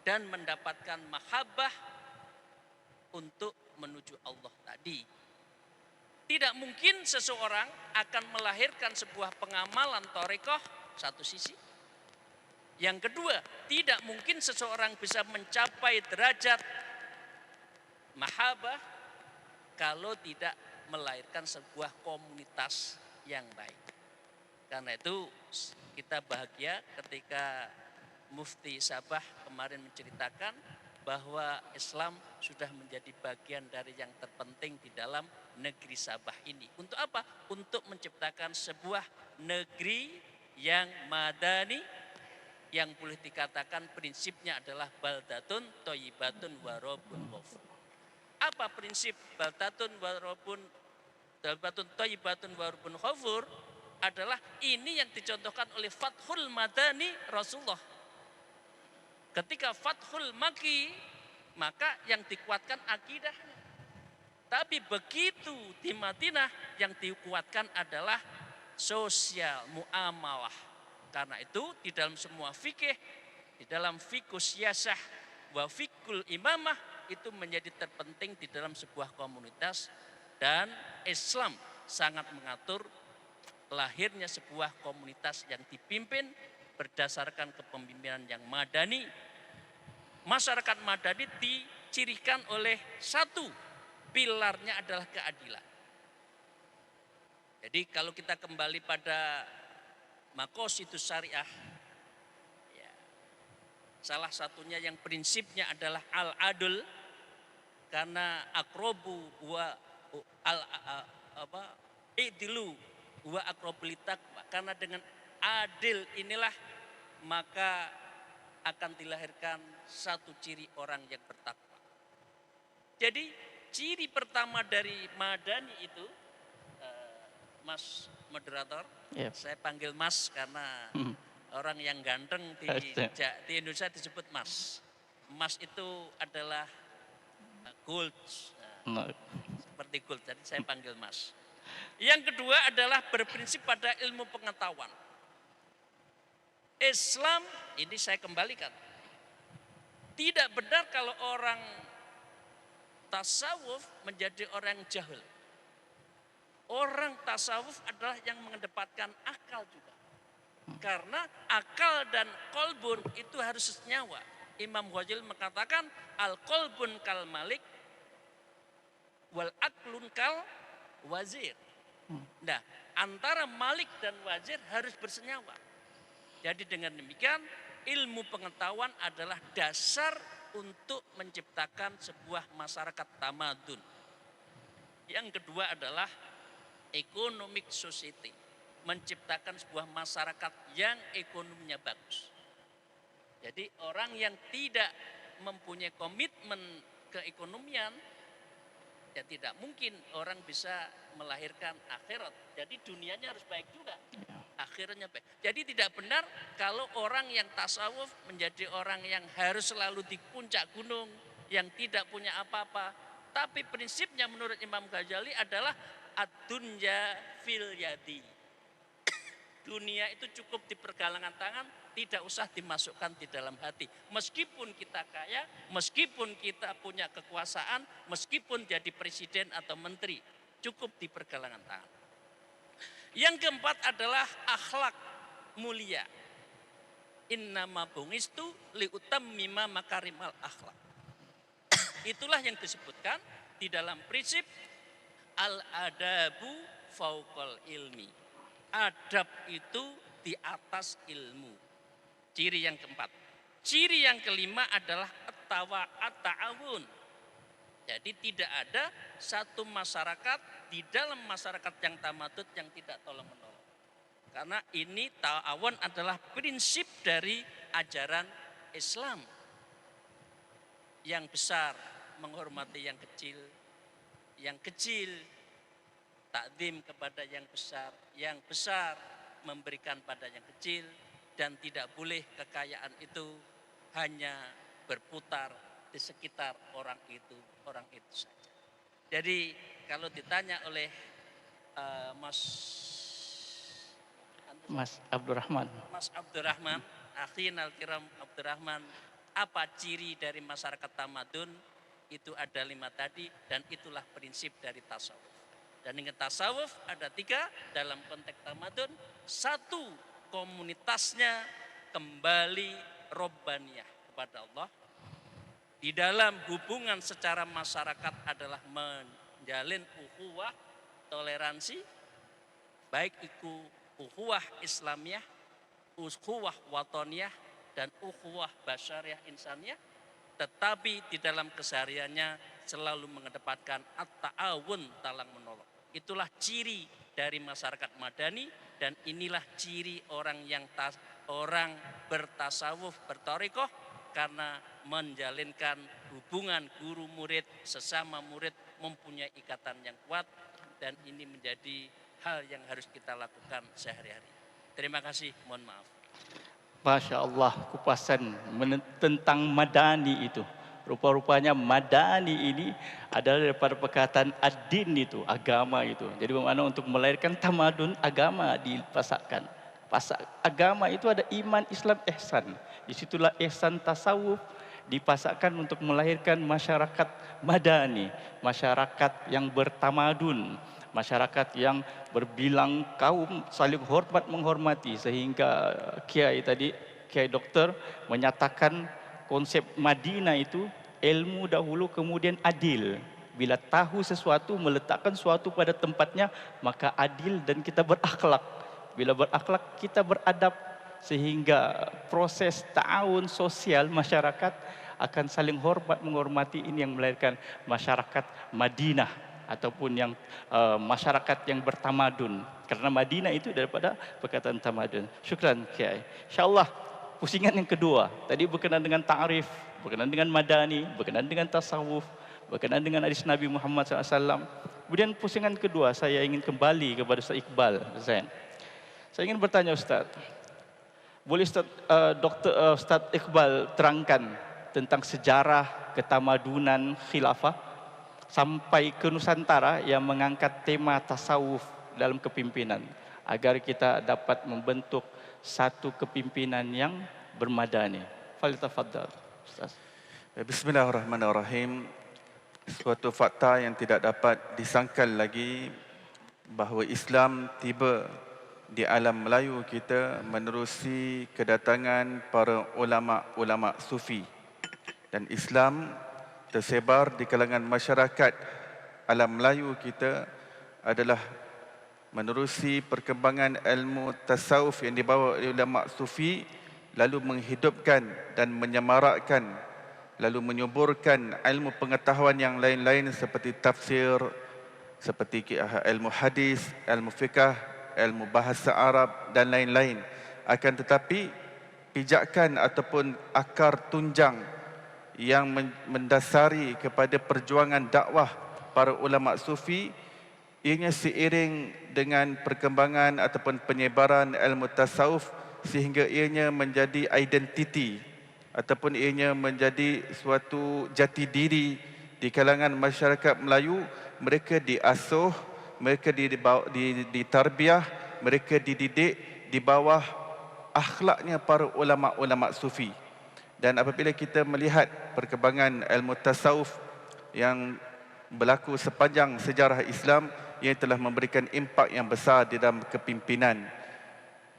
E: dan mendapatkan mahabbah untuk menuju Allah tadi. Tidak mungkin seseorang akan melahirkan sebuah pengamalan thariqah, satu sisi. Yang kedua, tidak mungkin seseorang bisa mencapai derajat mahabbah kalau tidak melahirkan sebuah komunitas yang baik. Karena itu kita bahagia ketika Mufti Sabah kemarin menceritakan bahwa Islam sudah menjadi bagian dari yang terpenting di dalam negeri Sabah ini. Untuk apa? Untuk menciptakan sebuah negeri yang madani, yang boleh dikatakan prinsipnya adalah baldatun thayyibatun wa rabbun ghafur. Apa prinsip baldatun thayyibatun wa rabbun ghafur? Adalah ini yang dicontohkan oleh Fathul Madani Rasulullah. Ketika Fathul Makki, maka yang dikuatkan akidahnya. Tapi begitu di Madinah, yang dikuatkan adalah sosial, muamalah. Karena itu di dalam semua fikih, di dalam fikus siyasah, wa fikul imamah, itu menjadi terpenting di dalam sebuah komunitas. Dan Islam sangat mengatur lahirnya sebuah komunitas yang dipimpin berdasarkan kepemimpinan yang madani. Masyarakat madani dicirikan oleh satu, pilarnya adalah keadilan. Jadi kalau kita kembali pada maqasidus syariah, ya, salah satunya yang prinsipnya adalah al-adl, karena akrobu wa i'dilu wa akrobilitak, karena dengan adil inilah maka akan dilahirkan satu ciri orang yang bertakwa. Jadi ciri pertama dari madani itu, Mas moderator, saya panggil Mas karena orang yang ganteng di Indonesia disebut Mas. Mas itu adalah gold, seperti gold, jadi saya panggil Mas. Yang kedua adalah berprinsip pada ilmu pengetahuan. Islam, ini saya kembalikan, tidak benar kalau orang tasawuf menjadi orang jahil. Orang tasawuf adalah yang mengedepankan akal juga. Karena akal dan kolbun itu harus senyawa. Imam Ghazali mengatakan al-kolbun kal malik wal aklun kal wazir. Nah, antara malik dan wazir harus bersenyawa. Jadi dengan demikian ilmu pengetahuan adalah dasar untuk menciptakan sebuah masyarakat tamadun. Yang kedua adalah economic society, menciptakan sebuah masyarakat yang ekonominya bagus. Jadi orang yang tidak mempunyai komitmen keekonomian, ya tidak mungkin orang bisa melahirkan akhirat. Jadi dunianya harus baik juga, akhirnya baik. Jadi tidak benar kalau orang yang tasawuf menjadi orang yang harus selalu di puncak gunung, yang tidak punya apa-apa. Tapi prinsipnya menurut Imam Ghazali adalah ad-dunya fil yadi. Dunia itu cukup di pergelangan tangan, tidak usah dimasukkan di dalam hati. Meskipun kita kaya, meskipun kita punya kekuasaan, meskipun jadi presiden atau menteri, cukup di pergelangan tangan. Yang keempat adalah akhlak mulia. Innama bungistu liutammima makarimal akhlak. Itulah yang disebutkan di dalam prinsip al-adabu fauqal ilmi. Adab itu di atas ilmu. Ciri yang keempat. Ciri yang kelima adalah at-ta'awun. Jadi tidak ada satu masyarakat di dalam masyarakat yang tamadud yang tidak tolong menolong. Karena ini ta'awun adalah prinsip dari ajaran Islam. Yang besar menghormati yang kecil takdim kepada yang besar memberikan pada yang kecil, dan tidak boleh kekayaan itu hanya berputar di sekitar orang itu saja. Jadi kalau ditanya oleh
B: Mas Abdurrahman,
E: akhinal kiram Abdurrahman, apa ciri dari masyarakat tamadun? Itu ada 5 tadi, dan itulah prinsip dari tasawuf. Dan dengan tasawuf ada 3 dalam konteks tamadun. 1, komunitasnya kembali robbaniyah kepada Allah. di dalam hubungan secara masyarakat adalah menjalin ukhuwah, toleransi, baik itu ukhuwah Islamiyah, ukhuwah watoniyah, dan ukhuwah basyariah insaniyah, tetapi di dalam kesehariannya selalu mengedepankan at-ta'awun, talang menolong. Itulah ciri dari masyarakat madani, dan inilah ciri orang yang orang bertasawuf, bertorikoh, karena menjalinkan hubungan guru murid, sesama murid mempunyai ikatan yang kuat, dan ini menjadi hal yang harus kita lakukan sehari-hari. Terima kasih, mohon maaf.
B: Masya Allah, kupasan tentang madani itu. Rupa-rupanya madani ini adalah daripada perkataan ad-din itu, agama itu. Jadi bermakna untuk melahirkan tamadun, agama dipasakkan. Agama itu ada iman, Islam, ihsan. Disitulah ihsan tasawuf dipasakkan untuk melahirkan masyarakat madani, masyarakat yang bertamadun, masyarakat yang berbilang kaum saling hormat menghormati, sehingga Kiai Dokter menyatakan konsep Madinah itu ilmu dahulu kemudian adil. Bila tahu sesuatu, meletakkan sesuatu pada tempatnya, maka adil dan kita berakhlak. Bila berakhlak, kita beradab, sehingga proses ta'awun sosial masyarakat akan saling hormat menghormati. Ini yang melahirkan masyarakat Madinah, ataupun yang masyarakat yang bertamadun. Karena Madinah itu daripada perkataan tamadun. Syukran Kiai. InsyaAllah pusingan yang kedua, tadi berkenaan dengan ta'rif, berkenaan dengan madani, berkenaan dengan tasawuf, berkenaan dengan hadis Nabi Muhammad SAW. Kemudian pusingan kedua, saya ingin kembali kepada Ustaz Iqbal Zain. Saya ingin bertanya Ustaz, boleh Ustaz Iqbal terangkan tentang sejarah ketamadunan khilafah sampai ke Nusantara yang mengangkat tema tasawuf dalam kepimpinan, agar kita dapat membentuk satu kepimpinan yang bermadani. Falyatafaddal Ustaz.
C: Bismillahirrahmanirrahim. Suatu fakta yang tidak dapat disangkal lagi bahawa Islam tiba di alam Melayu kita menerusi kedatangan para ulama-ulama sufi, dan Islam tersebar di kalangan masyarakat alam Melayu kita adalah menerusi perkembangan ilmu tasawuf yang dibawa oleh ulama sufi, lalu menghidupkan dan menyemarakkan, lalu menyuburkan ilmu pengetahuan yang lain-lain seperti tafsir, seperti ilmu hadis, ilmu fiqah, ilmu bahasa Arab dan lain-lain. Akan tetapi pijakan ataupun akar tunjang yang mendasari kepada perjuangan dakwah para ulama sufi, ianya seiring dengan perkembangan ataupun penyebaran ilmu tasawuf, sehingga ianya menjadi identiti ataupun ianya menjadi suatu jati diri di kalangan masyarakat Melayu. Mereka diasuh, mereka ditarbiah, mereka dididik di bawah akhlaknya para ulama-ulama sufi. Dan apabila kita melihat perkembangan ilmu tasawuf yang berlaku sepanjang sejarah Islam, ia telah memberikan impak yang besar di dalam kepimpinan.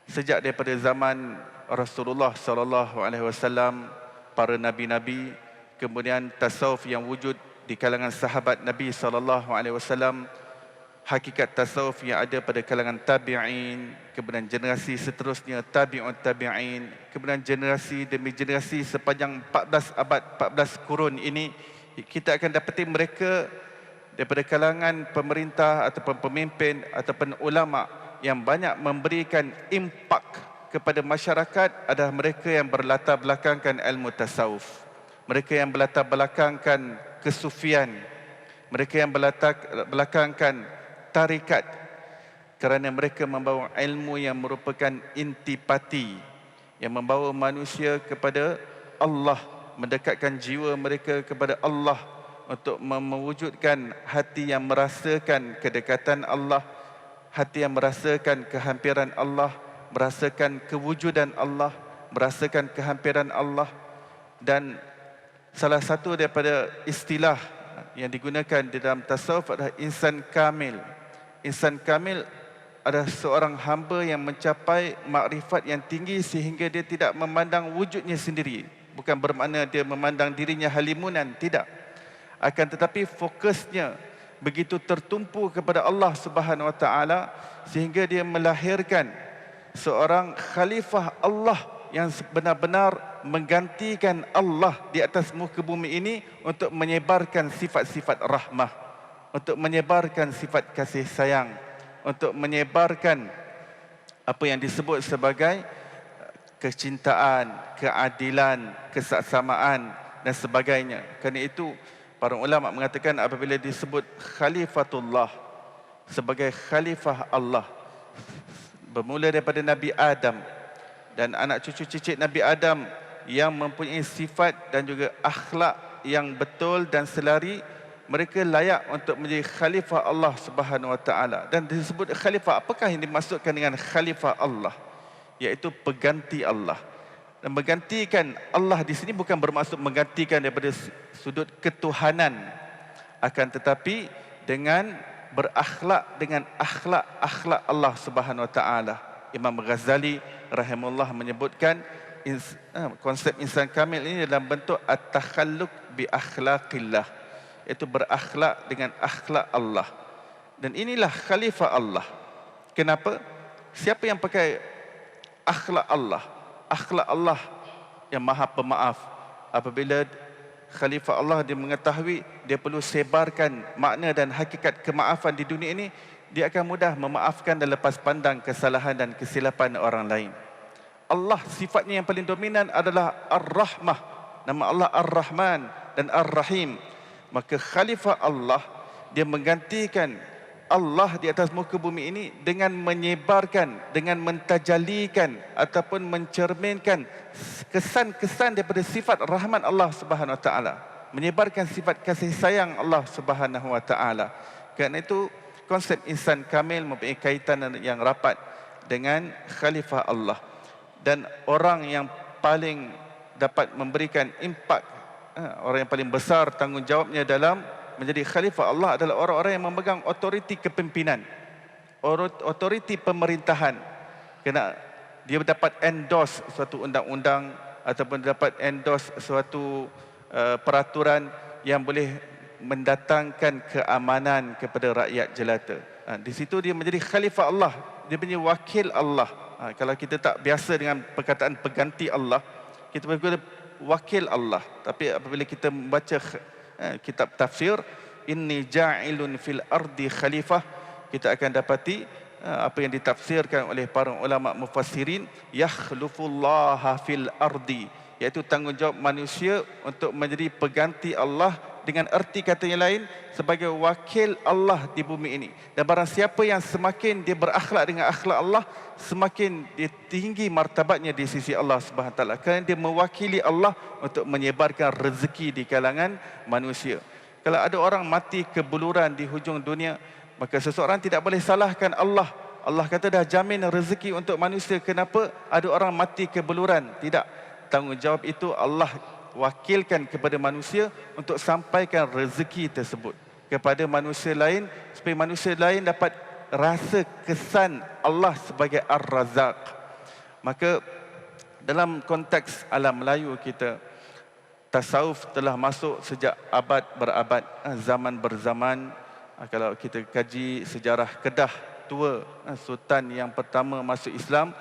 C: Sejak daripada zaman Rasulullah SAW, para nabi-nabi, kemudian tasawuf yang wujud di kalangan sahabat Nabi SAW, hakikat tasawuf yang ada pada kalangan tabi'in, kemudian generasi seterusnya tabi'un tabi'in, kemudian generasi demi generasi sepanjang 14 abad, 14 kurun ini, kita akan dapati mereka daripada kalangan pemerintah ataupun pemimpin ataupun ulama yang banyak memberikan impak kepada masyarakat adalah mereka yang berlatar belakangkan ilmu tasawuf, mereka yang berlatar belakangkan kesufian, mereka yang berlatar belakangkan tarikat, kerana mereka membawa ilmu yang merupakan intipati, yang membawa manusia kepada Allah, mendekatkan jiwa mereka kepada Allah untuk mewujudkan hati yang merasakan kedekatan Allah, hati yang merasakan kehampiran Allah, merasakan kewujudan Allah, merasakan kehampiran Allah. Dan salah satu daripada istilah yang digunakan di dalam tasawuf adalah insan kamil. Insan kamil adalah seorang hamba yang mencapai makrifat yang tinggi sehingga dia tidak memandang wujudnya sendiri, bukan bermakna dia memandang dirinya halimunan, tidak. Akan tetapi fokusnya begitu tertumpu kepada Allah Subhanahu Wa Taala sehingga dia melahirkan seorang khalifah Allah yang benar-benar menggantikan Allah di atas muka bumi ini untuk menyebarkan sifat-sifat rahmah, untuk menyebarkan sifat kasih sayang, untuk menyebarkan apa yang disebut sebagai kecintaan, keadilan, kesaksamaan dan sebagainya. Kerana itu para ulama mengatakan apabila disebut khalifatullah sebagai khalifah Allah, bermula daripada Nabi Adam dan anak cucu cicit Nabi Adam yang mempunyai sifat dan juga akhlak yang betul dan selari, mereka layak untuk menjadi khalifah Allah Subhanahu Wa Taala. Dan disebut khalifah, apakah yang dimaksudkan dengan khalifah Allah? Iaitu pengganti Allah. Dan menggantikan Allah di sini bukan bermaksud menggantikan daripada sudut ketuhanan, akan tetapi dengan berakhlak dengan akhlak Allah Subhanahu Wa Taala. Imam Ghazali rahimahullah menyebutkan konsep insan kamil ini dalam bentuk at-takhalluq bi akhlaqillah, iaitu berakhlak dengan akhlak Allah. Dan inilah khalifah Allah. Kenapa? Siapa yang pakai akhlak Allah? Akhlak Allah yang Maha Pemaaf. Apabila khalifah Allah dia mengetahui dia perlu sebarkan makna dan hakikat kemaafan di dunia ini, dia akan mudah memaafkan dan lepas pandang kesalahan dan kesilapan orang lain. Allah sifatnya yang paling dominan adalah Ar-Rahmah. Nama Allah Ar-Rahman dan Ar-Rahim. Maka khalifah Allah dia menggantikan Allah di atas muka bumi ini dengan menyebarkan, dengan mentajalikan ataupun mencerminkan kesan-kesan daripada sifat rahmat Allah Subhanahu Wa Taala, menyebarkan sifat kasih sayang Allah Subhanahu Wa Taala. Kerana itu konsep insan kamil mempunyai kaitan yang rapat dengan khalifah Allah. Dan orang yang paling dapat memberikan impak, orang yang paling besar tanggungjawabnya dalam menjadi khalifah Allah adalah orang-orang yang memegang otoriti kepimpinan, otoriti pemerintahan. Kerana dia dapat endorse suatu undang-undang ataupun dapat endorse suatu peraturan yang boleh mendatangkan keamanan kepada rakyat jelata. Di situ dia menjadi khalifah Allah, dia menjadi wakil Allah. Kalau kita tak biasa dengan perkataan pengganti Allah, kita berguna wakil Allah. Tapi apabila kita membaca kitab tafsir, inni ja'ilun fil ardi khalifah, kita akan dapati apa yang ditafsirkan oleh para ulama mufassirin, yakhlufullaha fil ardi, iaitu tanggungjawab manusia untuk menjadi pengganti Allah, dengan erti kata yang lain sebagai wakil Allah di bumi ini. Dan barang siapa yang semakin dia berakhlak dengan akhlak Allah, semakin dia tinggi martabatnya di sisi Allah Subhanahu Wa Taala, kerana dia mewakili Allah untuk menyebarkan rezeki di kalangan manusia. Kalau ada orang mati kebuluran di hujung dunia, maka seseorang tidak boleh salahkan Allah. Allah kata dah jamin rezeki untuk manusia, kenapa ada orang mati kebuluran? Tidak. Tanggungjawab itu Allah wakilkan kepada manusia untuk sampaikan rezeki tersebut kepada manusia lain, supaya manusia lain dapat rasa kesan Allah sebagai Ar-Razzaq. Maka dalam konteks alam Melayu kita, tasawuf telah masuk sejak abad berabad, zaman berzaman. Kalau kita kaji sejarah Kedah tua, sultan yang pertama masuk Islam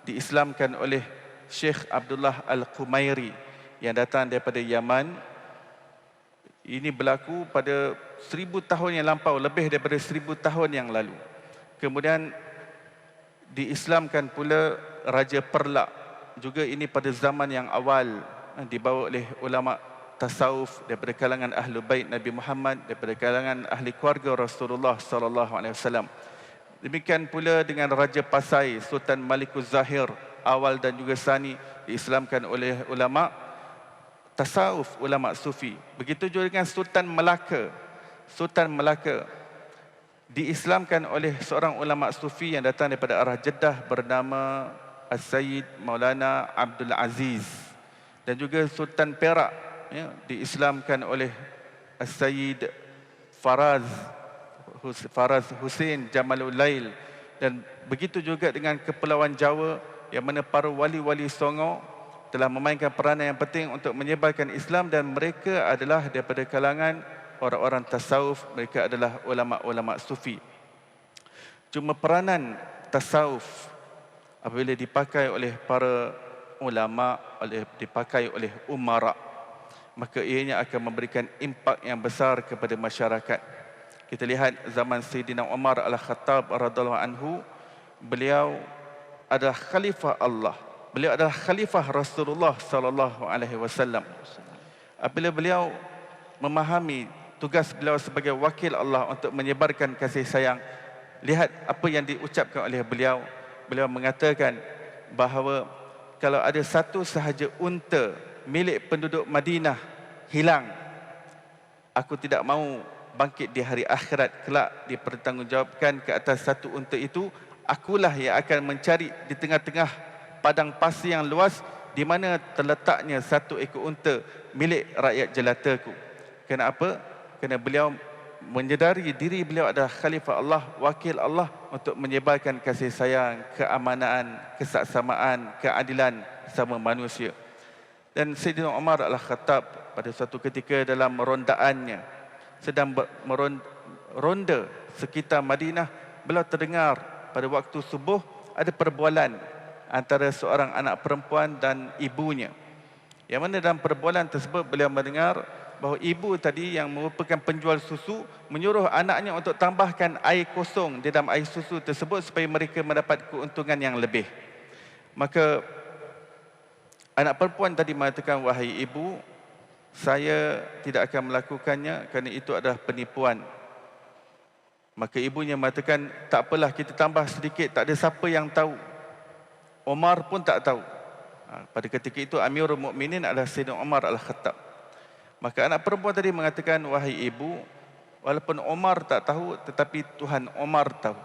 C: diislamkan oleh Syekh Abdullah Al-Qumairi yang datang daripada Yaman. Ini berlaku pada 1000 tahun yang lampau, lebih daripada 1000 tahun yang lalu. Kemudian diislamkan pula Raja Perlak, juga ini pada zaman yang awal, dibawa oleh ulama tasawuf daripada kalangan Ahlul Bait Nabi Muhammad, daripada kalangan ahli keluarga Rasulullah sallallahu alaihi wasallam. Demikian pula dengan Raja Pasai, Sultan Malikuz Zahir awal dan juga sani, diislamkan oleh ulama tasawuf, ulama sufi. Begitu juga dengan Sultan Melaka. Sultan Melaka diislamkan oleh seorang ulama sufi yang datang daripada arah Jeddah bernama As-Sayyid Maulana Abdul Aziz. Dan juga Sultan Perak diislamkan oleh As-Sayyid Faraz Hussein Jamalul Lail. Dan begitu juga dengan Kepulauan Jawa, yang mana para wali-wali Songo telah memainkan peranan yang penting untuk menyebarkan Islam dan mereka adalah daripada kalangan orang-orang tasawuf, mereka adalah ulama-ulama sufi. Cuma peranan tasawuf apabila dipakai oleh para ulama, dipakai oleh umara, maka ianya akan memberikan impak yang besar kepada masyarakat. Kita lihat zaman Sayyidina Umar Al-Khattab radhiyallahu anhu, beliau adalah khalifah Allah. Beliau adalah khalifah Rasulullah sallallahu alaihi wasallam. Apabila beliau memahami tugas beliau sebagai wakil Allah untuk menyebarkan kasih sayang, lihat apa yang diucapkan oleh beliau. Beliau mengatakan bahawa kalau ada satu sahaja unta milik penduduk Madinah hilang, aku tidak mahu bangkit di hari akhirat kelak dipertanggungjawabkan ke atas satu unta itu. Akulah yang akan mencari di tengah-tengah padang pasir yang luas di mana terletaknya satu ekor unta milik rakyat jelataku. Kenapa? Kerana beliau menyedari diri beliau adalah khalifah Allah, wakil Allah untuk menyebarkan kasih sayang, keamanan, kesaksamaan, keadilan sama manusia. Dan Sayyidina Umar Al-Khattab pada suatu ketika dalam rondaannya sedang meronda sekitar Madinah, beliau terdengar pada waktu subuh ada perbualan antara seorang anak perempuan dan ibunya. Yang mana dalam perbualan tersebut beliau mendengar bahawa ibu tadi yang merupakan penjual susu menyuruh anaknya untuk tambahkan air kosong di dalam air susu tersebut supaya mereka mendapat keuntungan yang lebih. Maka anak perempuan tadi mengatakan, wahai ibu, saya tidak akan melakukannya kerana itu adalah penipuan. Maka ibunya mengatakan, tak apalah, kita tambah sedikit, tak ada siapa yang tahu. Umar pun tak tahu. Pada ketika itu Amirul Mukminin adalah Sayyidina Umar Al-Khattab. Maka anak perempuan tadi mengatakan, wahai ibu, walaupun Umar tak tahu, tetapi Tuhan Umar tahu.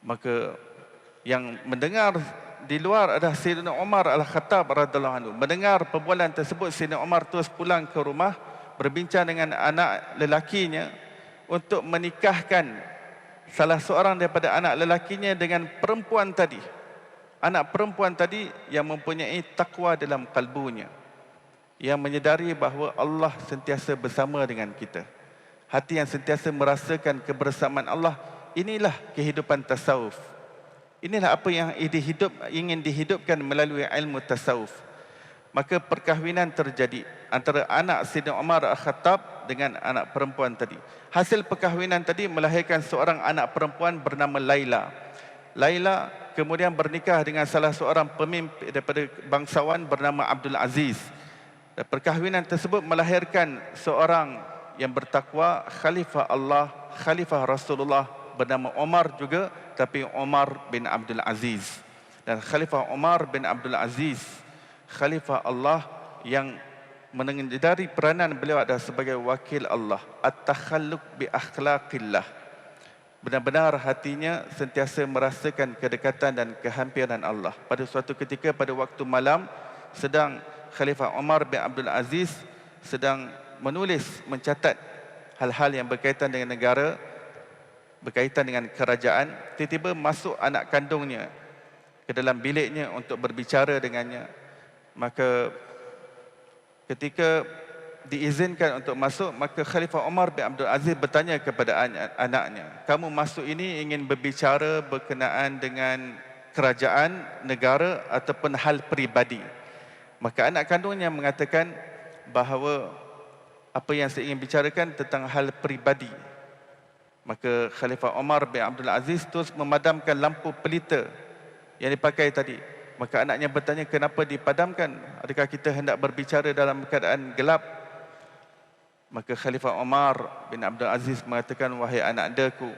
C: Maka yang mendengar di luar adalah Sayyidina Umar Al-Khattab radhiyallahu anhu. Mendengar perbualan tersebut, Sayyidina Umar terus pulang ke rumah, berbincang dengan anak lelakinya untuk menikahkan salah seorang daripada anak lelakinya dengan perempuan tadi. Anak perempuan tadi yang mempunyai takwa dalam kalbunya, yang menyedari bahawa Allah sentiasa bersama dengan kita. Hati yang sentiasa merasakan kebersamaan Allah. Inilah kehidupan tasawuf. Inilah apa yang ingin dihidupkan melalui ilmu tasawuf. Maka perkahwinan terjadi antara anak Sayyidina Umar Al-Khattab dengan anak perempuan tadi. Hasil perkahwinan tadi melahirkan seorang anak perempuan bernama Laila. Laila kemudian bernikah dengan salah seorang pemimpin daripada bangsawan bernama Abdul Aziz. Dan perkahwinan tersebut melahirkan seorang yang bertakwa, khalifah Allah, khalifah Rasulullah bernama Umar juga, tapi Umar bin Abdul Aziz. Dan khalifah Umar bin Abdul Aziz, khalifah Allah yang menyedari peranan beliau adalah sebagai wakil Allah, at-takhalluq bi akhlaqillah. Benar-benar hatinya sentiasa merasakan kedekatan dan kehampiran Allah. Pada suatu ketika pada waktu malam, sedang Khalifah Umar bin Abdul Aziz sedang menulis, mencatat hal-hal yang berkaitan dengan negara, berkaitan dengan kerajaan. Tiba-tiba masuk anak kandungnya ke dalam biliknya untuk berbicara dengannya. Maka ketika diizinkan untuk masuk, maka Khalifah Umar bin Abdul Aziz bertanya kepada anaknya, kamu masuk ini ingin berbicara berkenaan dengan kerajaan, negara ataupun hal peribadi? Maka anak kandungnya mengatakan bahawa apa yang saya ingin bicarakan tentang hal peribadi. Maka Khalifah Umar bin Abdul Aziz terus memadamkan lampu pelita yang dipakai tadi. Maka anaknya bertanya, kenapa dipadamkan? Adakah kita hendak berbicara dalam keadaan gelap? Maka Khalifah Umar bin Abdul Aziz mengatakan, wahai anak andaku,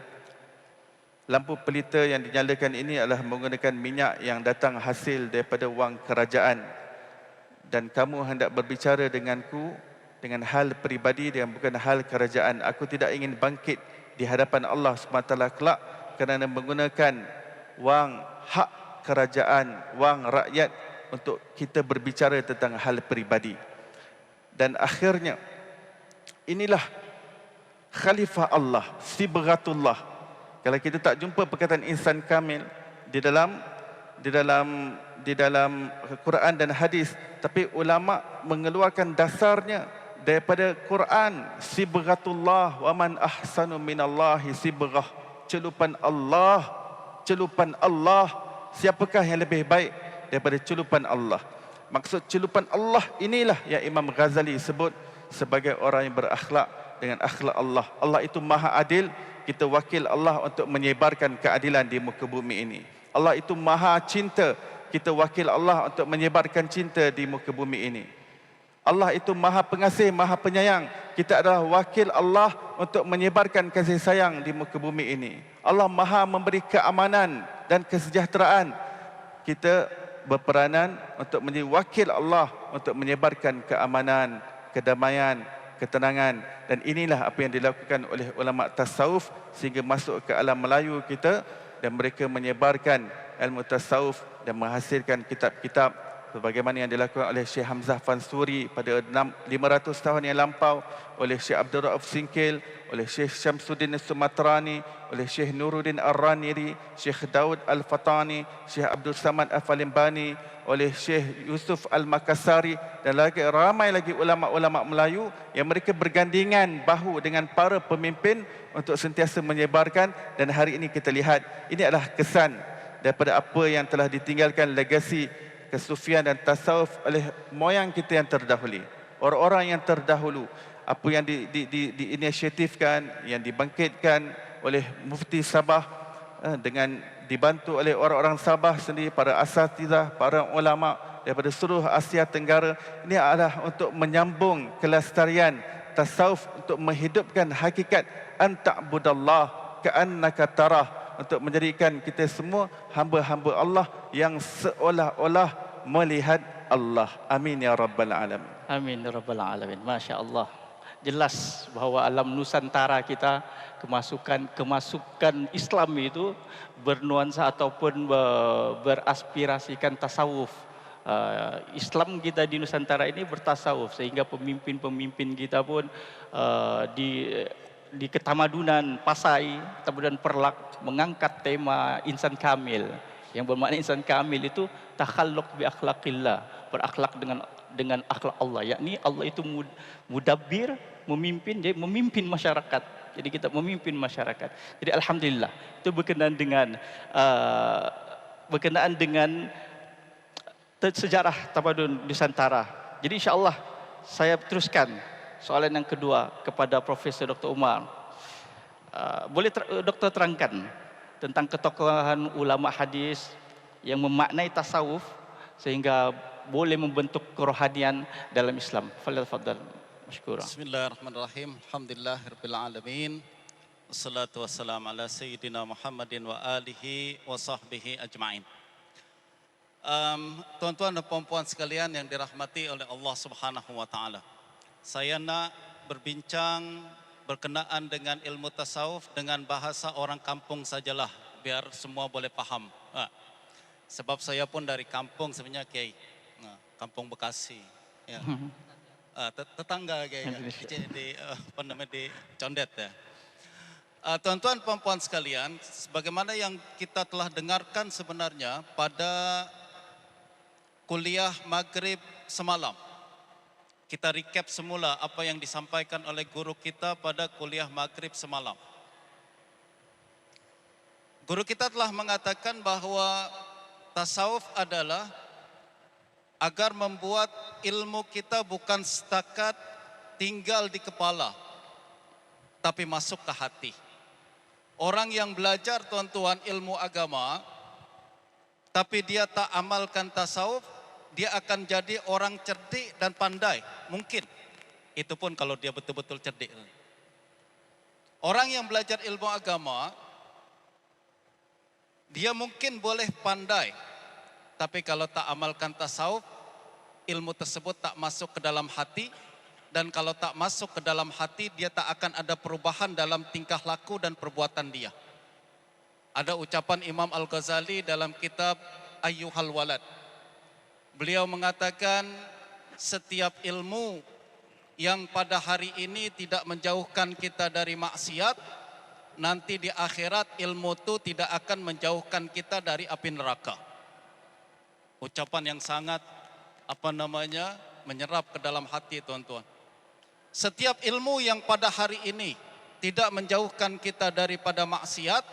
C: lampu pelita yang dinyalakan ini adalah menggunakan minyak yang datang hasil daripada wang kerajaan. Dan kamu hendak berbicara denganku dengan hal peribadi dan bukan hal kerajaan. Aku tidak ingin bangkit di hadapan Allah SWT kelak kerana menggunakan wang hak kerajaan, wang rakyat untuk kita berbicara tentang hal peribadi. Dan akhirnya, inilah Khalifah Allah, Sibghatullah. Kalau kita tak jumpa perkataan insan kamil di dalam dalam Quran dan hadis, tapi ulama mengeluarkan dasarnya daripada Quran. Sibghatullah wa man ahsanu minallahi sibghah. Celupan Allah, celupan Allah. Siapakah yang lebih baik daripada celupan Allah? Maksud celupan Allah inilah yang Imam Ghazali sebut sebagai orang yang berakhlak dengan akhlak Allah. Allah itu maha adil, kita wakil Allah untuk menyebarkan keadilan di muka bumi ini. Allah itu maha cinta, kita wakil Allah untuk menyebarkan cinta di muka bumi ini. Allah itu maha pengasih, maha penyayang, kita adalah wakil Allah untuk menyebarkan kasih sayang di muka bumi ini. Allah maha memberi keamanan dan kesejahteraan, kita berperanan untuk menjadi wakil Allah untuk menyebarkan keamanan, kedamaian, ketenangan. Dan inilah apa yang dilakukan oleh ulama tasawuf sehingga masuk ke alam Melayu kita, dan mereka menyebarkan ilmu tasawuf dan menghasilkan kitab-kitab sebagaimana yang dilakukan oleh Syekh Hamzah Fansuri pada 500 tahun yang lampau, oleh Syekh Abdul Rauf Singkil, oleh Syekh Syamsuddin Sumatrani, oleh Syekh Nuruddin Ar-Raniri, Syekh Daud Al-Fatani, Syekh Abdul Samad Al-Falimbani, oleh Syekh Yusuf Al-Makassari, dan lagi ramai lagi ulama-ulama Melayu yang mereka bergandingan bahu dengan para pemimpin untuk sentiasa menyebarkan. Dan hari ini kita lihat, ini adalah kesan daripada apa yang telah ditinggalkan legasi kesufian dan tasawuf oleh moyang kita yang terdahulu, orang-orang yang terdahulu. Apa yang diinisiatifkan, yang dibangkitkan oleh Mufti Sabah dengan dibantu oleh orang-orang Sabah sendiri, para asatidzah, para ulama daripada seluruh Asia Tenggara, ini adalah untuk menyambung kelestarian tasawuf, untuk menghidupkan hakikat anta'budallah ka'annaka tarah, untuk menjadikan kita semua hamba-hamba Allah yang seolah-olah melihat Allah. Amin ya rabbal alamin.
B: Amin ya rabbal alamin. Masya Allah. Jelas bahawa alam Nusantara kita, kemasukan Islam itu bernuansa ataupun beraspirasikan tasawuf. Islam kita di Nusantara ini bertasawuf, sehingga pemimpin-pemimpin kita pun di ketamadunan Pasai, Tabudan Perlak mengangkat tema insan kamil, yang bermakna insan kamil itu takhalluq bi akhlaqillah, berakhlak dengan akhlak Allah, yakni Allah itu mudabbir, memimpin, jadi memimpin masyarakat. Jadi kita memimpin masyarakat. Jadi alhamdulillah itu berkenaan dengan sejarah tamadun Nusantara. Jadi insya-Allah saya teruskan soalan yang kedua kepada Profesor Dr. Umar. Boleh Doktor terangkan tentang ketokohan ulama hadis yang memaknai tasawuf sehingga boleh membentuk kerohanian dalam Islam. Fadhal. Masykurah.
D: Bismillahirrahmanirrahim. Alhamdulillahirabbil alamin. Wassalatu wassalamu ala sayyidina Muhammadin wa alihi wa sahbihi ajma'in. Tuan-tuan dan puan-puan sekalian yang dirahmati oleh Allah Subhanahu wa taala. Saya nak berbincang berkenaan dengan ilmu tasawuf dengan bahasa orang kampung sajalah, biar semua boleh faham. Sebab saya pun dari kampung sebenarnya, Kiai. Kampung Bekasi. Ya. Tetangga Kiai. Di Condet ya. Tuan-tuan puan-puan sekalian, sebagaimana yang kita telah dengarkan sebenarnya pada kuliah Maghrib semalam. Kita recap semula apa yang disampaikan oleh guru kita pada kuliah Maghrib semalam. Guru kita telah mengatakan bahawa tasawuf adalah agar membuat ilmu kita bukan setakat tinggal di kepala, tapi masuk ke hati. Orang yang belajar tuan-tuan ilmu agama, tapi dia tak amalkan tasawuf, dia akan jadi orang cerdik dan pandai. Mungkin. Itu pun kalau dia betul-betul cerdik. Orang yang belajar ilmu agama, dia mungkin boleh pandai. Tapi kalau tak amalkan tasawuf, ilmu tersebut tak masuk ke dalam hati. Dan kalau tak masuk ke dalam hati, dia tak akan ada perubahan dalam tingkah laku dan perbuatan dia. Ada ucapan Imam Al-Ghazali dalam kitab Ayyuhal Walad. Beliau mengatakan setiap ilmu yang pada hari ini tidak menjauhkan kita dari maksiat, nanti di akhirat ilmu itu tidak akan menjauhkan kita dari api neraka. Ucapan yang sangat menyerap ke dalam hati, tuan-tuan. Setiap ilmu yang pada hari ini tidak menjauhkan kita daripada maksiat,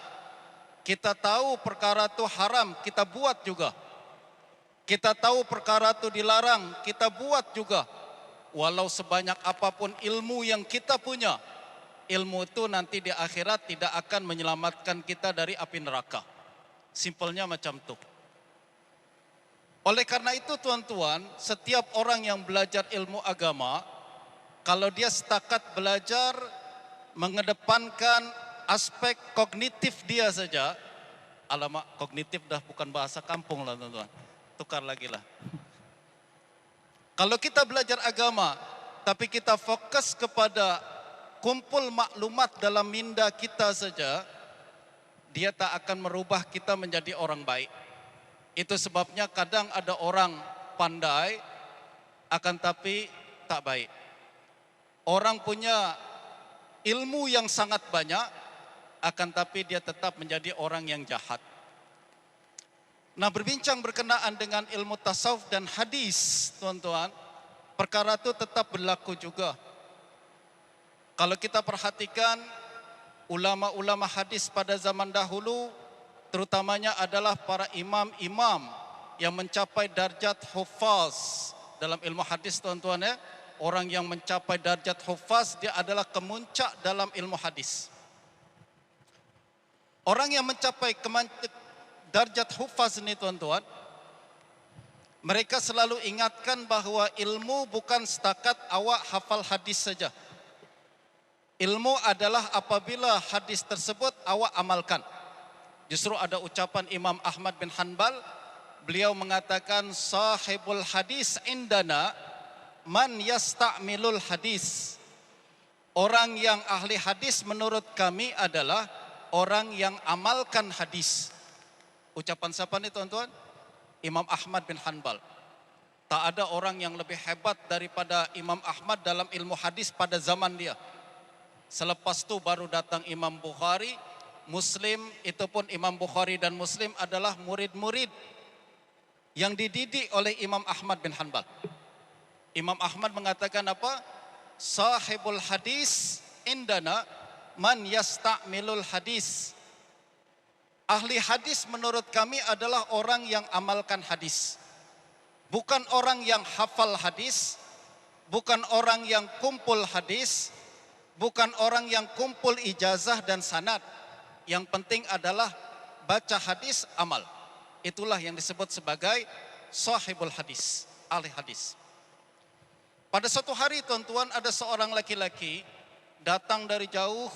D: kita tahu perkara itu haram, kita buat juga. Kita tahu perkara itu dilarang, kita buat juga. Walau sebanyak apapun ilmu yang kita punya, ilmu itu nanti di akhirat tidak akan menyelamatkan kita dari api neraka. Simpelnya macam itu. Oleh karena itu tuan-tuan, setiap orang yang belajar ilmu agama, kalau dia setakat belajar mengedepankan aspek kognitif dia saja, alamak kognitif dah bukan bahasa kampung lah tuan-tuan, tukar lagi lah. Kalau kita belajar agama, tapi kita fokus kepada kumpul maklumat dalam minda kita saja, dia tak akan merubah kita menjadi orang baik. Itu sebabnya kadang ada orang pandai, akan tapi tak baik. Orang punya ilmu yang sangat banyak, akan tapi dia tetap menjadi orang yang jahat. Nah, berbincang berkenaan dengan ilmu tasawuf dan hadis, tuan-tuan, perkara itu tetap berlaku juga. Kalau kita perhatikan, ulama-ulama hadis pada zaman dahulu, terutamanya adalah para imam-imam yang mencapai darjat hufaz dalam ilmu hadis, tuan-tuan ya. Orang yang mencapai darjat hufaz, dia adalah kemuncak dalam ilmu hadis. Orang yang mencapai darjat hufaz ini, tuan-tuan, mereka selalu ingatkan bahwa ilmu bukan setakat awak hafal hadis saja. Ilmu adalah apabila hadis tersebut awak amalkan. Justru ada ucapan Imam Ahmad bin Hanbal, beliau mengatakan sahibul hadis indana man yasta'milul hadis. Orang yang ahli hadis menurut kami adalah orang yang amalkan hadis. Ucapan siapa nih tuan-tuan? Imam Ahmad bin Hanbal. Tak ada orang yang lebih hebat daripada Imam Ahmad dalam ilmu hadis pada zaman dia. Selepas itu baru datang Imam Bukhari, Muslim, itu pun Imam Bukhari dan Muslim adalah murid-murid yang dididik oleh Imam Ahmad bin Hanbal. Imam Ahmad mengatakan apa? Sahibul hadis indana man yasta'milul hadis. Ahli hadis menurut kami adalah orang yang amalkan hadis. Bukan orang yang hafal hadis, bukan orang yang kumpul hadis, bukan orang yang kumpul ijazah dan sanad. Yang penting adalah baca hadis, amal. Itulah yang disebut sebagai sahibul hadis, ahli hadis. Pada suatu hari tuan-tuan, ada seorang laki-laki datang dari jauh,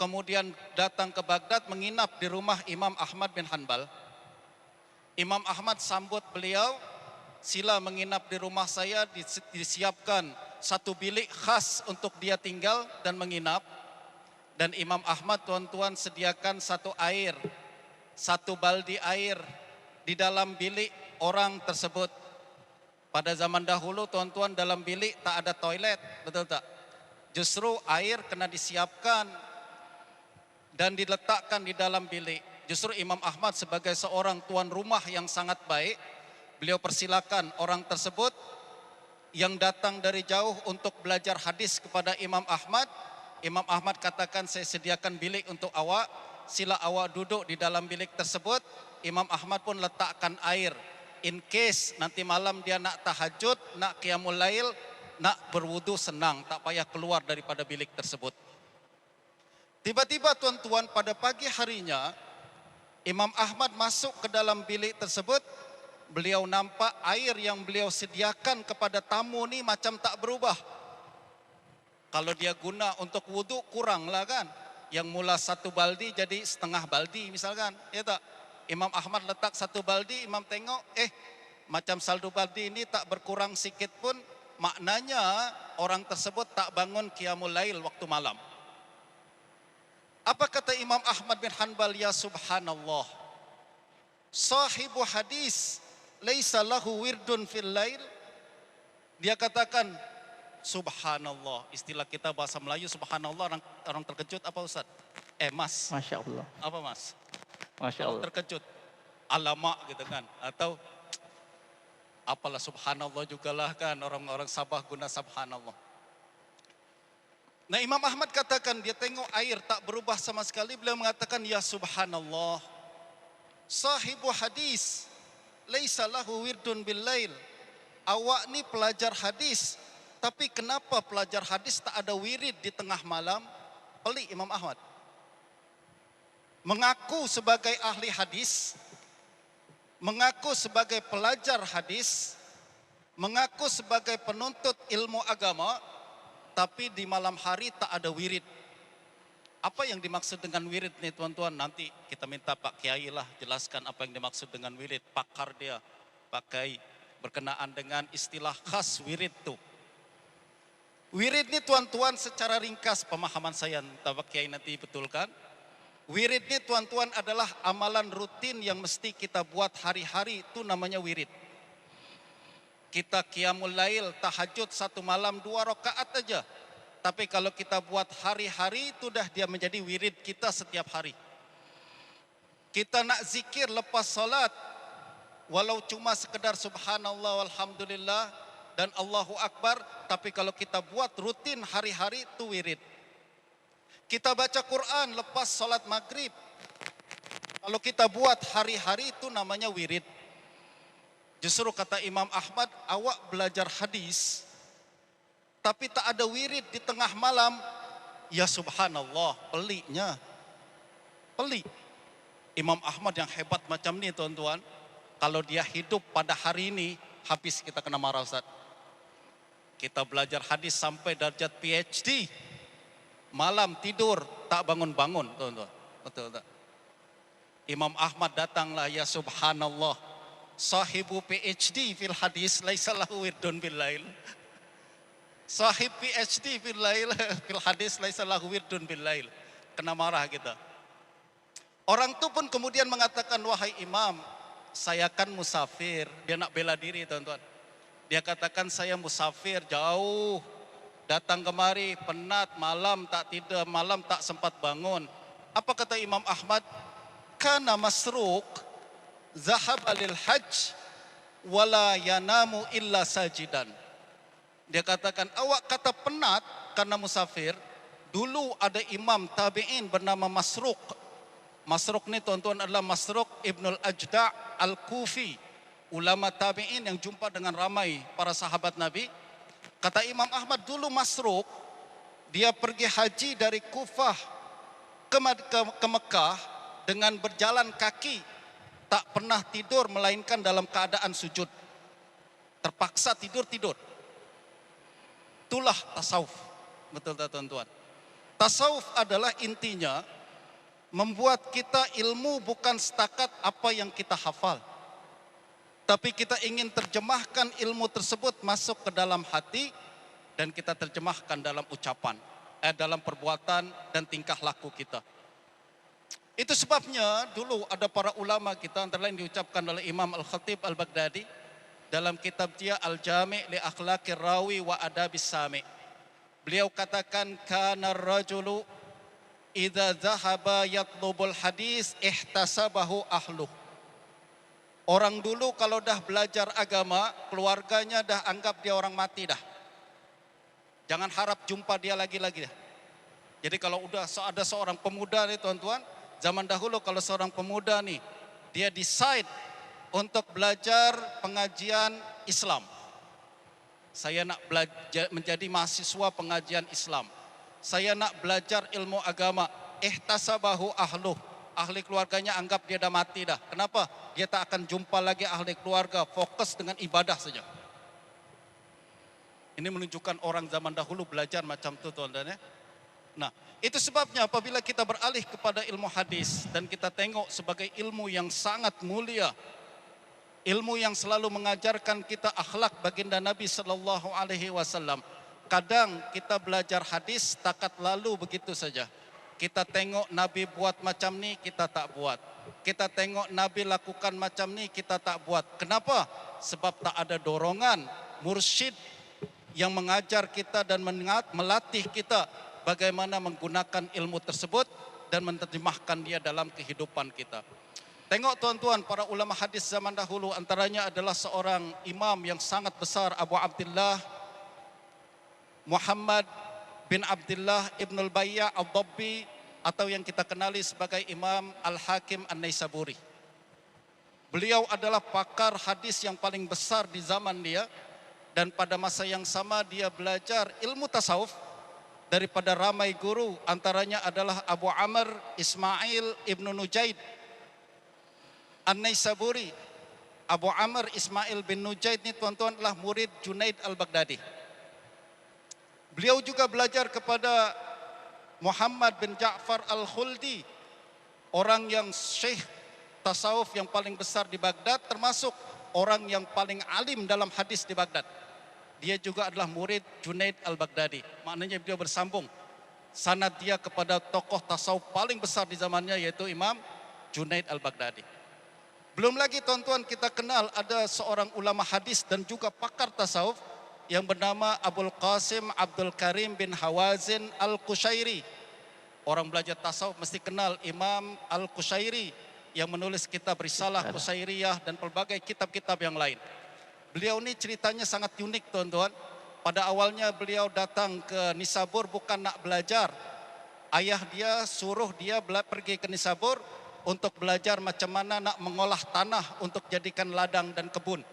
D: kemudian datang ke Baghdad menginap di rumah Imam Ahmad bin Hanbal. Imam Ahmad sambut beliau, sila menginap di rumah saya, disiapkan satu bilik khas untuk dia tinggal dan menginap. Dan Imam Ahmad tuan-tuan sediakan satu baldi air di dalam bilik orang tersebut. Pada zaman dahulu tuan-tuan dalam bilik tak ada toilet, betul tak? Justru air kena disiapkan dan diletakkan di dalam bilik. Justru Imam Ahmad sebagai seorang tuan rumah yang sangat baik, beliau persilakan orang tersebut yang datang dari jauh untuk belajar hadis kepada Imam Ahmad. Imam Ahmad katakan, saya sediakan bilik untuk awak, sila awak duduk di dalam bilik tersebut. Imam Ahmad pun letakkan air, in case nanti malam dia nak tahajud, nak qiyamul lail, nak berwudu senang, tak payah keluar daripada bilik tersebut. Tiba-tiba tuan-tuan pada pagi harinya, Imam Ahmad masuk ke dalam bilik tersebut. Beliau nampak air yang beliau sediakan kepada tamu ni macam tak berubah. Kalau dia guna untuk wudu kuranglah kan. Yang mula satu baldi jadi setengah baldi misalkan. Ya tak? Imam Ahmad letak satu baldi, Imam tengok, macam saldo baldi ini tak berkurang sikit pun. Maknanya orang tersebut tak bangun qiyamul lail waktu malam. Apa kata Imam Ahmad bin Hanbal? Ya subhanallah, sahibu hadis laisa lahu wirdun fil lail. Dia katakan subhanallah. Istilah kita bahasa Melayu subhanallah, orang terkejut apa Ustaz? Mas.
B: Masya Allah.
D: Apa Mas?
B: Masya
D: Orang
B: Allah.
D: terkejut. Alamak gitu kan. Atau Apalah subhanallah jugalah kan orang-orang Sabah guna subhanallah. Nah Imam Ahmad katakan dia tengok air tak berubah sama sekali. Beliau mengatakan ya subhanallah. Sahibu hadis. Laisa lahu wirdun bil lail. Awak ni pelajar hadis. Tapi kenapa pelajar hadis tak ada wirid di tengah malam? Pelik Imam Ahmad. Mengaku sebagai ahli hadis, mengaku sebagai pelajar hadis, mengaku sebagai penuntut ilmu agama, tapi di malam hari tak ada wirid. Apa yang dimaksud dengan wirid nih tuan-tuan? Nanti kita minta Pak Kiai lah jelaskan apa yang dimaksud dengan wirid. Pakar dia pakai berkenaan dengan istilah khas wirid tuh. Wirid ini tuan-tuan secara ringkas pemahaman saya, entah Pak Kiai nanti betulkan. Wirid ini tuan-tuan adalah amalan rutin yang mesti kita buat hari-hari, itu namanya wirid. Kita qiyamul lail, tahajud satu malam 2 rakaat aja. Tapi kalau kita buat hari-hari, itu dah dia menjadi wirid kita setiap hari. Kita nak zikir lepas salat, walau cuma sekedar subhanallah walhamdulillah dan Allahu Akbar, tapi kalau kita buat rutin hari-hari, itu wirid. Kita baca Quran lepas salat maghrib. Kalau kita buat hari-hari itu namanya wirid. Justru kata Imam Ahmad, awak belajar hadis, tapi tak ada wirid di tengah malam. Ya subhanallah, peliknya. Pelik. Imam Ahmad yang hebat macam ni tuan-tuan, kalau dia hidup pada hari ini, habis kita kena marah Ustaz. Kita belajar hadis sampai darjat PhD. Malam tidur tak bangun-bangun, tuan-tuan. Betul tak? Imam Ahmad datanglah, ya subhanallah. Sahibu PhD fil hadis laisa lahu wirdun bil lail. Sahib PhD fil lail fil hadis laisa lahu wirdun bil lail. Kena marah kita. Orang tu pun kemudian mengatakan, wahai imam, saya kan musafir. Dia nak bela diri, tuan-tuan. Dia katakan saya musafir jauh. Datang kemari, penat, malam tak tidur, malam tak sempat bangun. Apa kata Imam Ahmad? Kana masruq, zahaba lil hajj, wala yanamu illa sajidan. Dia katakan, awak kata penat karena musafir. Dulu ada imam tabi'in bernama Masruq. Masruq ni tuan-tuan adalah Masruq Ibnul Ajda' Al-Kufi. Ulama tabi'in yang jumpa dengan ramai para sahabat Nabi. Kata Imam Ahmad, dulu Masruq, dia pergi haji dari Kufah ke Mekah dengan berjalan kaki. Tak pernah tidur melainkan dalam keadaan sujud. Terpaksa tidur. Itulah tasawuf. Betul tak tuan-tuan? Tasawuf adalah intinya membuat kita ilmu bukan setakat apa yang kita hafal. Tapi kita ingin terjemahkan ilmu tersebut masuk ke dalam hati dan kita terjemahkan dalam ucapan, dalam perbuatan dan tingkah laku kita. Itu sebabnya dulu ada para ulama kita, antara lain diucapkan oleh Imam Al-Khatib Al-Baghdadi dalam kitab dia Al-Jami' li Akhlaqir Rawi wa Adabis Sami'. Beliau katakan, kana rajulu idza dhahaba yatlubul hadis ihtasabahu ahluh. Orang dulu kalau dah belajar agama, keluarganya dah anggap dia orang mati dah. Jangan harap jumpa dia lagi-lagi dah. Jadi kalau udah ada seorang pemuda nih tuan-tuan, zaman dahulu kalau seorang pemuda nih, dia decide untuk belajar pengajian Islam. Saya nak belajar menjadi mahasiswa pengajian Islam. Saya nak belajar ilmu agama. Ihtasabahu ahluh. Ahli keluarganya anggap dia dah mati dah. Kenapa? Dia tak akan jumpa lagi ahli keluarga, fokus dengan ibadah saja. Ini menunjukkan orang zaman dahulu belajar macam tu tuan-tuan ya. Nah, itu sebabnya apabila kita beralih kepada ilmu hadis dan kita tengok sebagai ilmu yang sangat mulia, ilmu yang selalu mengajarkan kita akhlak baginda Nabi sallallahu alaihi wasallam. Kadang kita belajar hadis takat lalu begitu saja. Kita tengok Nabi buat macam ni, kita tak buat. Kita tengok Nabi lakukan macam ni, kita tak buat. Kenapa? Sebab tak ada dorongan mursyid yang mengajar kita dan melatih kita bagaimana menggunakan ilmu tersebut dan menerjemahkan dia dalam kehidupan kita. Tengok tuan-tuan, para ulama hadis zaman dahulu antaranya adalah seorang imam yang sangat besar, Abu Abdullah Muhammad bin Abdullah Ibnul Bayya Al-Dabbi, atau yang kita kenali sebagai Imam Al-Hakim An-Naisaburi. Beliau adalah pakar hadis yang paling besar di zaman dia, dan pada masa yang sama dia belajar ilmu tasawuf daripada ramai guru, antaranya adalah Abu Amr Ismail Ibnu Nujaid An-Naisaburi. Abu Amr Ismail bin Nujaid ini tuan-tuan adalah murid Junaid Al-Baghdadi. Beliau juga belajar kepada Muhammad bin Ja'far Al-Khuldi, orang yang syekh tasawuf yang paling besar di Baghdad, termasuk orang yang paling alim dalam hadis di Baghdad. Dia juga adalah murid Junaid Al-Baghdadi. Maknanya beliau bersambung sanad dia kepada tokoh tasawuf paling besar di zamannya, yaitu Imam Junaid Al-Baghdadi. Belum lagi tuan-tuan, kita kenal ada seorang ulama hadis dan juga pakar tasawuf yang bernama Abul Qasim Abdul Karim bin Hawazin Al-Qushairi. Orang belajar tasawuf mesti kenal Imam Al-Qushairi yang menulis kitab Risalah Qushairiyah dan pelbagai kitab-kitab yang lain. Beliau ini ceritanya sangat unik tuan-tuan. Pada awalnya beliau datang ke Nisabur bukan nak belajar. Ayah dia suruh dia pergi ke Nisabur untuk belajar macam mana nak mengolah tanah untuk jadikan ladang dan kebun.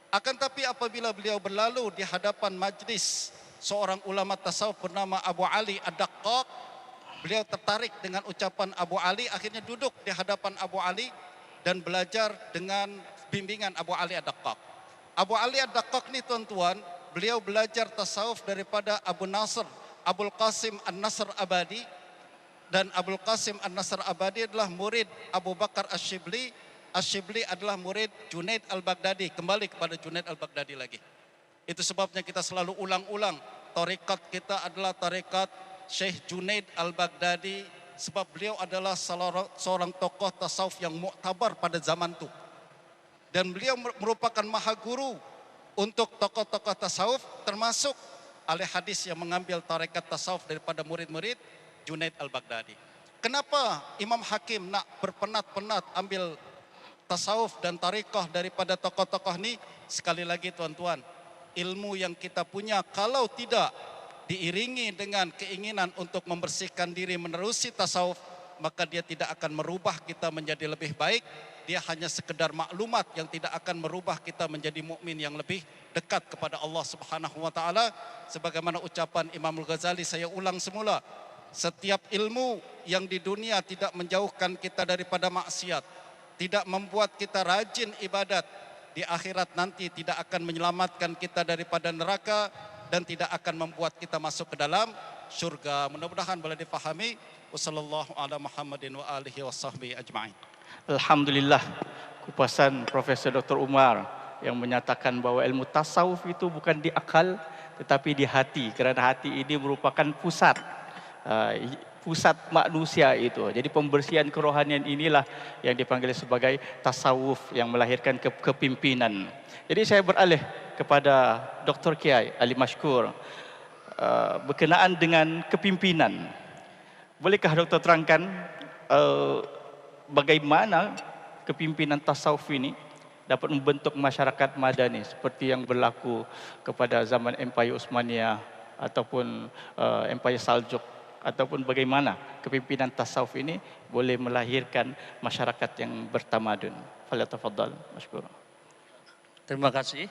D: Akan tapi apabila beliau berlalu di hadapan majlis seorang ulama tasawuf bernama Abu Ali Ad-Daqqaq, beliau tertarik dengan ucapan Abu Ali, akhirnya duduk di hadapan Abu Ali dan belajar dengan bimbingan Abu Ali Ad-Daqqaq. Abu Ali Ad-Daqqaq ni tuan-tuan, beliau belajar tasawuf daripada Abu Nasr, Abul Qasim An-Nasr Abadi, dan Abul Qasim An-Nasr Abadi adalah murid Abu Bakar Ash-Shibli. Ash-Shibli adalah murid Junaid Al-Baghdadi, kembali kepada Junaid Al-Baghdadi lagi. Itu sebabnya kita selalu ulang-ulang, tarekat kita adalah tarekat Syekh Junaid Al-Baghdadi, sebab beliau adalah seorang tokoh tasawuf yang muktabar pada zaman itu. Dan beliau merupakan maha guru untuk tokoh-tokoh tasawuf, termasuk ahli hadis yang mengambil tarekat tasawuf daripada murid-murid Junaid Al-Baghdadi. Kenapa Imam Hakim nak berpenat-penat ambil tasawuf dan tarekah daripada tokoh-tokoh ni? Sekali lagi tuan-tuan, ilmu yang kita punya kalau tidak diiringi dengan keinginan untuk membersihkan diri menerusi tasawuf, maka dia tidak akan merubah kita menjadi lebih baik. Dia hanya sekedar maklumat yang tidak akan merubah kita menjadi mukmin yang lebih dekat kepada Allah Subhanahu wa taala. Sebagaimana ucapan Imam Al-Ghazali, saya ulang semula, setiap ilmu yang di dunia tidak menjauhkan kita daripada maksiat, tidak membuat kita rajin ibadat, di akhirat nanti tidak akan menyelamatkan kita daripada neraka dan tidak akan membuat kita masuk ke dalam syurga. Mudah-mudahan boleh difahami. Wassallallahu ala Muhammadin wa alihi wa sahbihi ajma'in.
B: Alhamdulillah, kupasan Profesor Dr. Umar yang menyatakan bahwa ilmu tasawuf itu bukan di akal tetapi di hati, kerana hati ini merupakan pusat manusia itu. Jadi pembersihan kerohanian inilah yang dipanggil sebagai tasawuf yang melahirkan kepimpinan. Jadi saya beralih kepada Dr. Kiai Ali Mashkur berkenaan dengan kepimpinan. Bolehkah Doktor terangkan bagaimana kepimpinan tasawuf ini dapat membentuk masyarakat madani seperti yang berlaku kepada zaman Empire Utsmaniyah ataupun Empire Saljuk, ataupun bagaimana kepimpinan tasawuf ini boleh melahirkan masyarakat yang bertamadun. Falyatafaddal mashkur.
E: Terima kasih.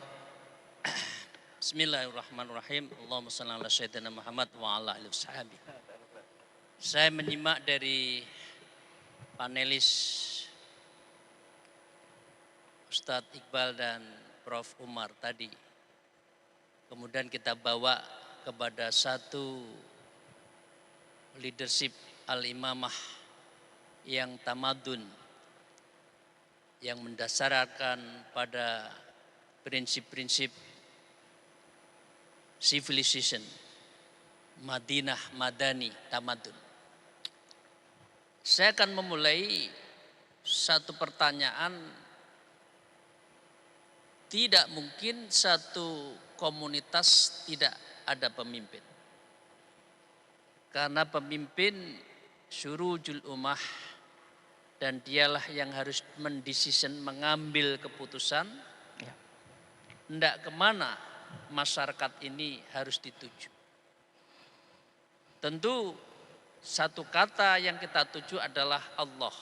E: Bismillahirrahmanirrahim. Allahumma shalli ala sayyidina Muhammad wa ala alihi washabihi. Saya menyimak dari panelis Ustadz Iqbal dan Prof. Umar tadi. Kemudian kita bawa kepada satu leadership al-imamah yang tamadun, yang mendasarkan pada prinsip-prinsip civilization, Madinah Madani tamadun. Saya akan memulai satu pertanyaan. Tidak mungkin satu komunitas tidak ada pemimpin. Karena pemimpin syurujul ummah, dan dialah yang harus mengambil keputusan
B: Ya.
E: hendak kemana masyarakat ini harus dituju. Tentu satu kata yang kita tuju adalah Allah.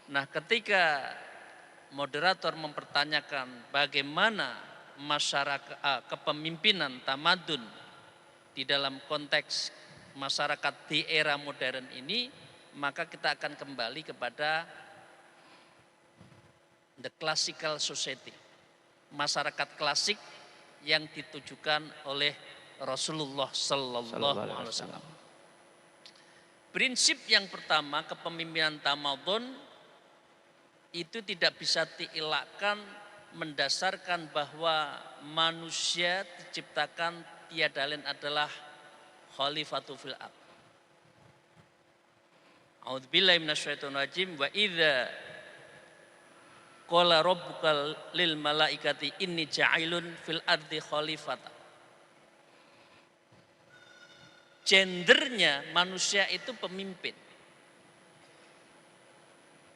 E: Nah, ketika moderator mempertanyakan bagaimana masyarakat kepemimpinan tamadun di dalam konteks masyarakat di era modern ini, maka kita akan kembali kepada the classical society, masyarakat klasik yang ditujukan oleh Rasulullah Sallallahu Alaihi Wasallam. Prinsip yang pertama, kepemimpinan tamadun itu tidak bisa dielakkan mendasarkan bahwa manusia diciptakan tiada lain adalah khalifatu fil ard. A'udzubillahi minasyaitonir rajim. Wa idza qala rabbuka lil malaikati inni ja'ilun fil ardi khalifata. Gendernya manusia itu pemimpin.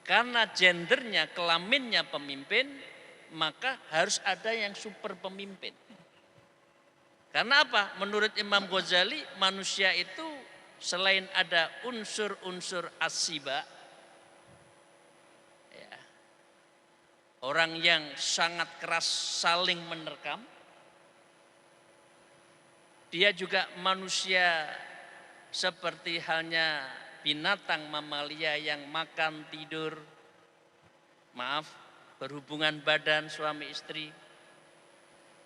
E: Karena gendernya, kelaminnya pemimpin, maka harus ada yang super pemimpin. Karena apa? Menurut Imam Ghazali, manusia itu selain ada unsur-unsur asiba, ya, orang yang sangat keras saling menerkam, dia juga manusia seperti halnya binatang mamalia yang makan, tidur, berhubungan badan suami istri,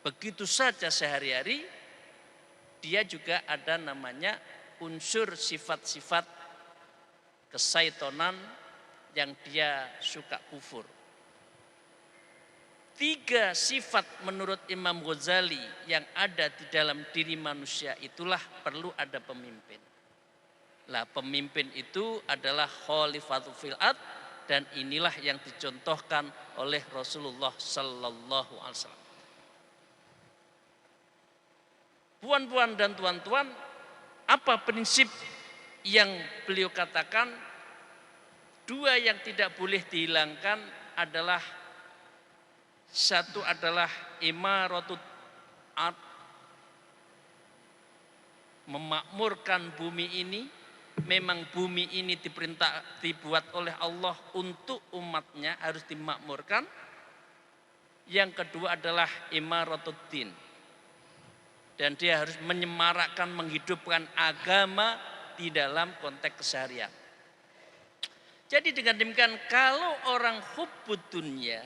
E: begitu saja sehari-hari. Dia juga ada namanya unsur sifat-sifat kesaitonan yang dia suka kufur. 3 sifat menurut Imam Ghazali yang ada di dalam diri manusia itulah perlu ada pemimpin. Lah, pemimpin itu adalah khalifatul fil ard, dan inilah yang dicontohkan oleh Rasulullah Sallallahu Alaihi Wasallam. Puan-puan dan tuan-tuan, apa prinsip yang beliau katakan? 2 yang tidak boleh dihilangkan adalah, satu adalah imaratul ard, memakmurkan bumi ini. Memang bumi ini dibuat oleh Allah untuk umatnya, harus dimakmurkan. Yang kedua adalah imaratul din, dan dia harus menyemarakkan, menghidupkan agama di dalam konteks keseharian. Jadi dengan demikian, kalau orang hubbud dunya,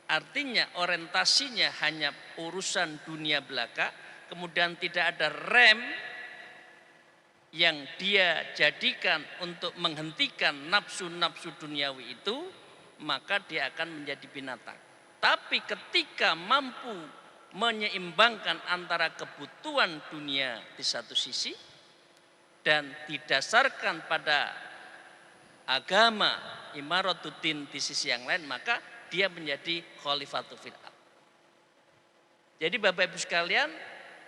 E: artinya orientasinya hanya urusan dunia belaka, kemudian tidak ada rem yang dia jadikan untuk menghentikan nafsu-nafsu duniawi itu, maka dia akan menjadi binatang. Tapi ketika mampu menyeimbangkan antara kebutuhan dunia di satu sisi dan didasarkan pada agama imaratuddin di sisi yang lain, maka dia menjadi khalifatul fil ard. Jadi Bapak Ibu sekalian,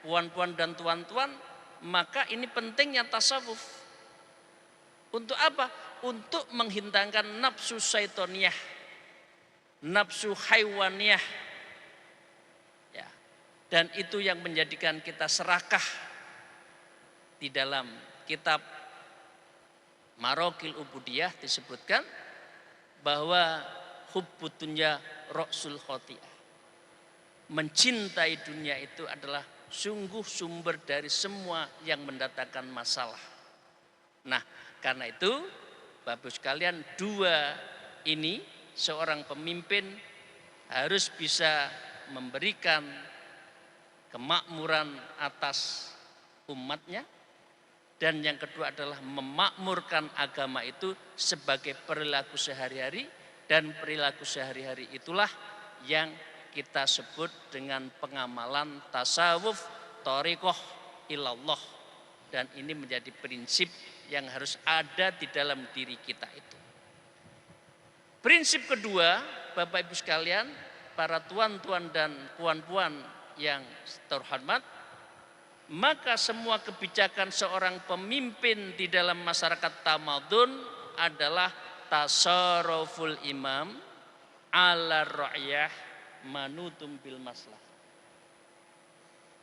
E: puan-puan dan tuan-tuan, maka ini pentingnya tasawuf. Untuk apa? Untuk menghilangkan nafsu syaitoniyah, nafsu haiwaniyah. Ya. Dan itu yang menjadikan kita serakah. Di dalam kitab Marokil Ubudiyah disebutkan bahwa hubbud dunya ra'sul khoti'ah. Mencintai dunia itu adalah sungguh sumber dari semua yang mendatangkan masalah. Nah, karena itu Bapak sekalian, 2 ini seorang pemimpin harus bisa memberikan kemakmuran atas umatnya, dan yang kedua adalah memakmurkan agama itu sebagai perilaku sehari-hari, dan perilaku sehari-hari itulah yang kita sebut dengan pengamalan tasawuf thariqah ilallah, dan ini menjadi prinsip yang harus ada di dalam diri kita itu. Prinsip kedua, Bapak Ibu sekalian, para tuan-tuan dan puan-puan yang terhormat, maka semua kebijakan seorang pemimpin di dalam masyarakat tamadun adalah tasarruful imam ala ra'yah manutum bil maslah.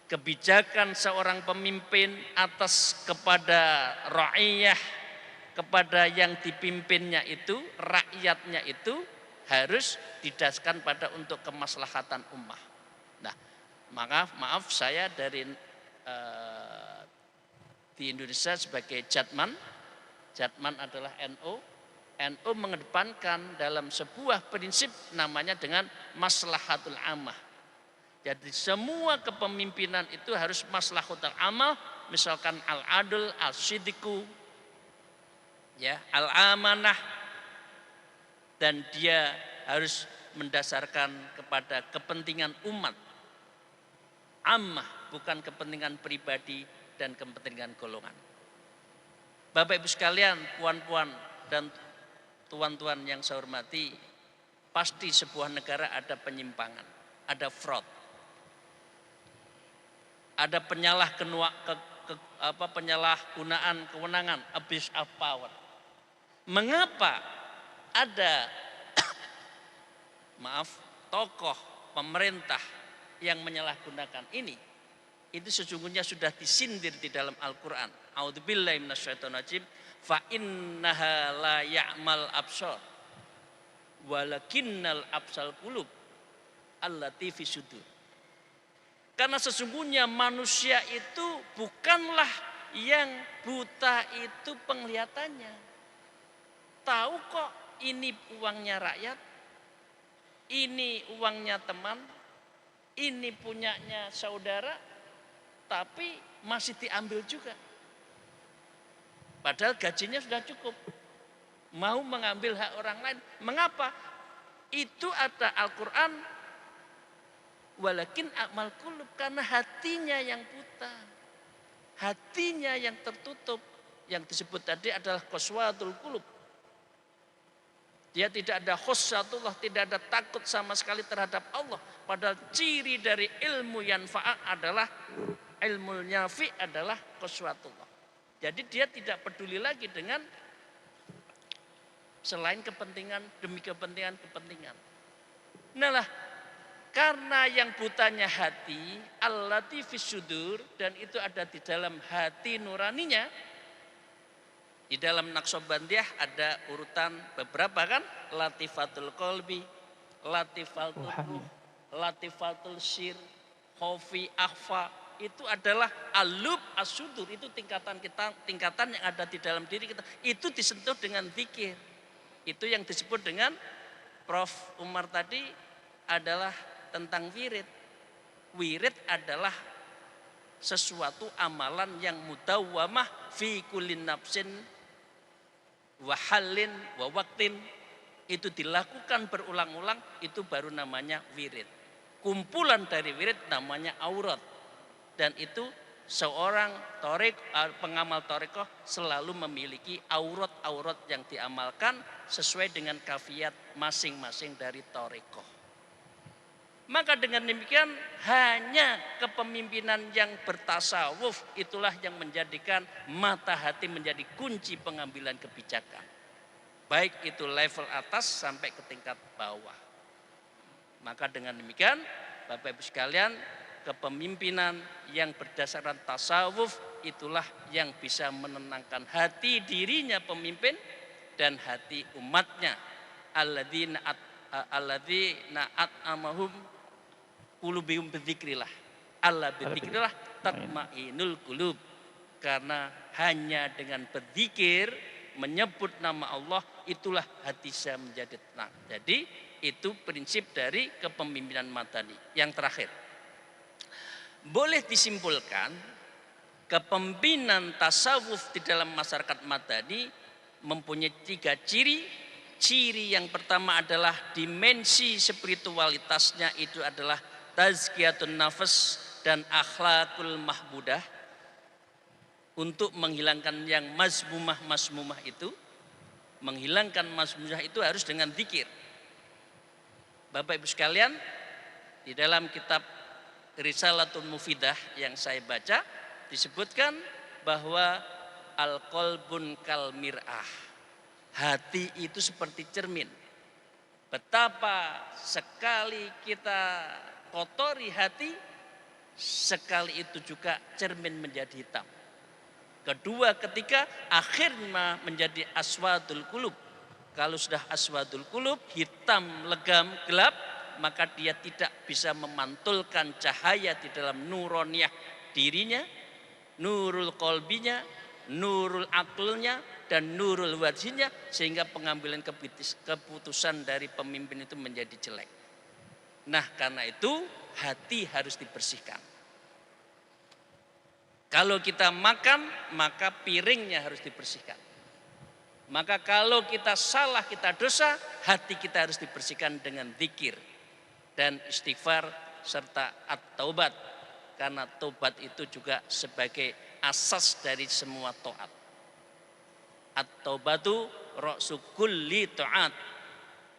E: Kebijakan seorang pemimpin atas kepada ra'iyah, kepada yang dipimpinnya itu, rakyatnya itu harus didasarkan pada untuk kemaslahatan ummah. Nah, maaf saya dari di Indonesia sebagai Jatman adalah NU. NU mengedepankan dalam sebuah prinsip namanya dengan maslahatul ammah. Jadi semua kepemimpinan itu harus maslahatul ammah, misalkan al-adl, al-siddiqu, ya, al-amanah, dan dia harus mendasarkan kepada kepentingan umat. Ammah, bukan kepentingan pribadi dan kepentingan golongan. Bapak Ibu sekalian, puan-puan dan tuan-tuan yang saya hormati, pasti sebuah negara ada penyimpangan, ada fraud, ada penyalahgunaan kewenangan, abuse of power. Mengapa ada tokoh pemerintah yang menyalahgunakan ini? Itu sesungguhnya sudah disindir di dalam Al-Quran. A'udzubillahi minasyaitonirrajim. Fa innaha la ya'mal absar walakinnal absal qulub allati fi sudur. Karena sesungguhnya manusia itu bukanlah yang buta itu penglihatannya. Tahu kok ini uangnya rakyat, ini uangnya teman, ini punyanya saudara, tapi masih diambil juga. Padahal gajinya sudah cukup. Mau mengambil hak orang lain. Mengapa? Itu ada Al-Quran. Walakin a'mal qulub, karena hatinya yang buta. Hatinya yang tertutup. Yang disebut tadi adalah qaswatul qulub. Dia tidak ada khusyatullah, tidak ada takut sama sekali terhadap Allah. Padahal ciri dari ilmu yanfa'ah adalah, ilmu nyafi adalah qaswatullah. Jadi dia tidak peduli lagi dengan selain kepentingan demi kepentingan. Nah lah, karena yang butanya hati, allati fis sudur, dan itu ada di dalam hati nuraninya. Di dalam Naqsyabandiyah ada urutan beberapa kan, latifatul qalbi, latifatul ruh, latifatul sir, khofi, akhfa. Itu adalah alub as-sudur, itu tingkatan yang ada di dalam diri kita. Itu disentuh dengan zikir. Itu yang disebut dengan Prof. Umar tadi adalah tentang wirid. Wirid adalah sesuatu amalan yang mudawwamah fi kullin nafsin wa halin wa waqtin. Itu dilakukan berulang-ulang, itu baru namanya wirid. Kumpulan dari wirid namanya aurat. Dan itu seorang pengamal tarekoh selalu memiliki aurat-aurat yang diamalkan sesuai dengan kafiat masing-masing dari tarekoh. Maka dengan demikian hanya kepemimpinan yang bertasawuf itulah yang menjadikan mata hati menjadi kunci pengambilan kebijakan. Baik itu level atas sampai ke tingkat bawah. Maka dengan demikian Bapak Ibu sekalian, kepemimpinan yang berdasarkan tasawuf itulah yang bisa menenangkan hati dirinya pemimpin dan hati umatnya. Alladzina at'amahum qulubihum bidzikrillah. Allah bidzikrillah tatmainul qulub. Karena hanya dengan berzikir, menyebut nama Allah, itulah hati saya menjadi tenang. Jadi itu prinsip dari kepemimpinan madani. Yang terakhir, boleh disimpulkan kepemimpinan tasawuf di dalam masyarakat madani mempunyai 3 ciri. Ciri yang pertama adalah dimensi spiritualitasnya itu adalah tazkiyatun nafas dan akhlakul mahmudah. Untuk menghilangkan yang mazmumah itu, menghilangkan mazmumah itu harus dengan zikir. Bapak Ibu sekalian, di dalam kitab Risalatul Mufidah yang saya baca disebutkan bahwa al-qalbun kal mir'ah. Hati itu seperti cermin. Betapa sekali kita kotori hati, sekali itu juga cermin menjadi hitam. Kedua, ketika akhirnya menjadi aswadul qulub. Kalau sudah aswadul qulub, hitam, legam, gelap, maka dia tidak bisa memantulkan cahaya di dalam nuroniyah dirinya, nurul kolbinya, nurul aklnya, dan nurul wajhinya, sehingga pengambilan keputusan dari pemimpin itu menjadi jelek. Nah, karena itu hati harus dibersihkan. Kalau kita makan, maka piringnya harus dibersihkan. Maka kalau kita salah, kita dosa, hati kita harus dibersihkan dengan zikir dan istighfar serta at-taubat. Karena taubat itu juga sebagai asas dari semua taat. At-taubatu ra'su kulli ta'at.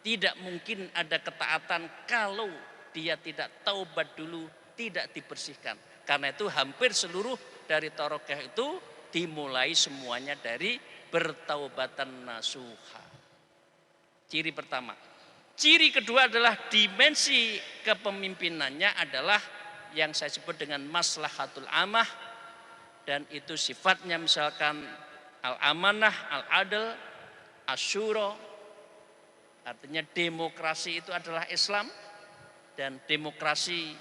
E: Tidak mungkin ada ketaatan kalau dia tidak taubat dulu, tidak dibersihkan. Karena itu hampir seluruh dari tarekah itu dimulai semuanya dari bertaubatan nasuha. Ciri pertama. Ciri kedua adalah dimensi kepemimpinannya adalah yang saya sebut dengan maslahatul amah, dan itu sifatnya misalkan al-amanah, al-adl, asyura. Artinya demokrasi itu adalah Islam, dan demokrasi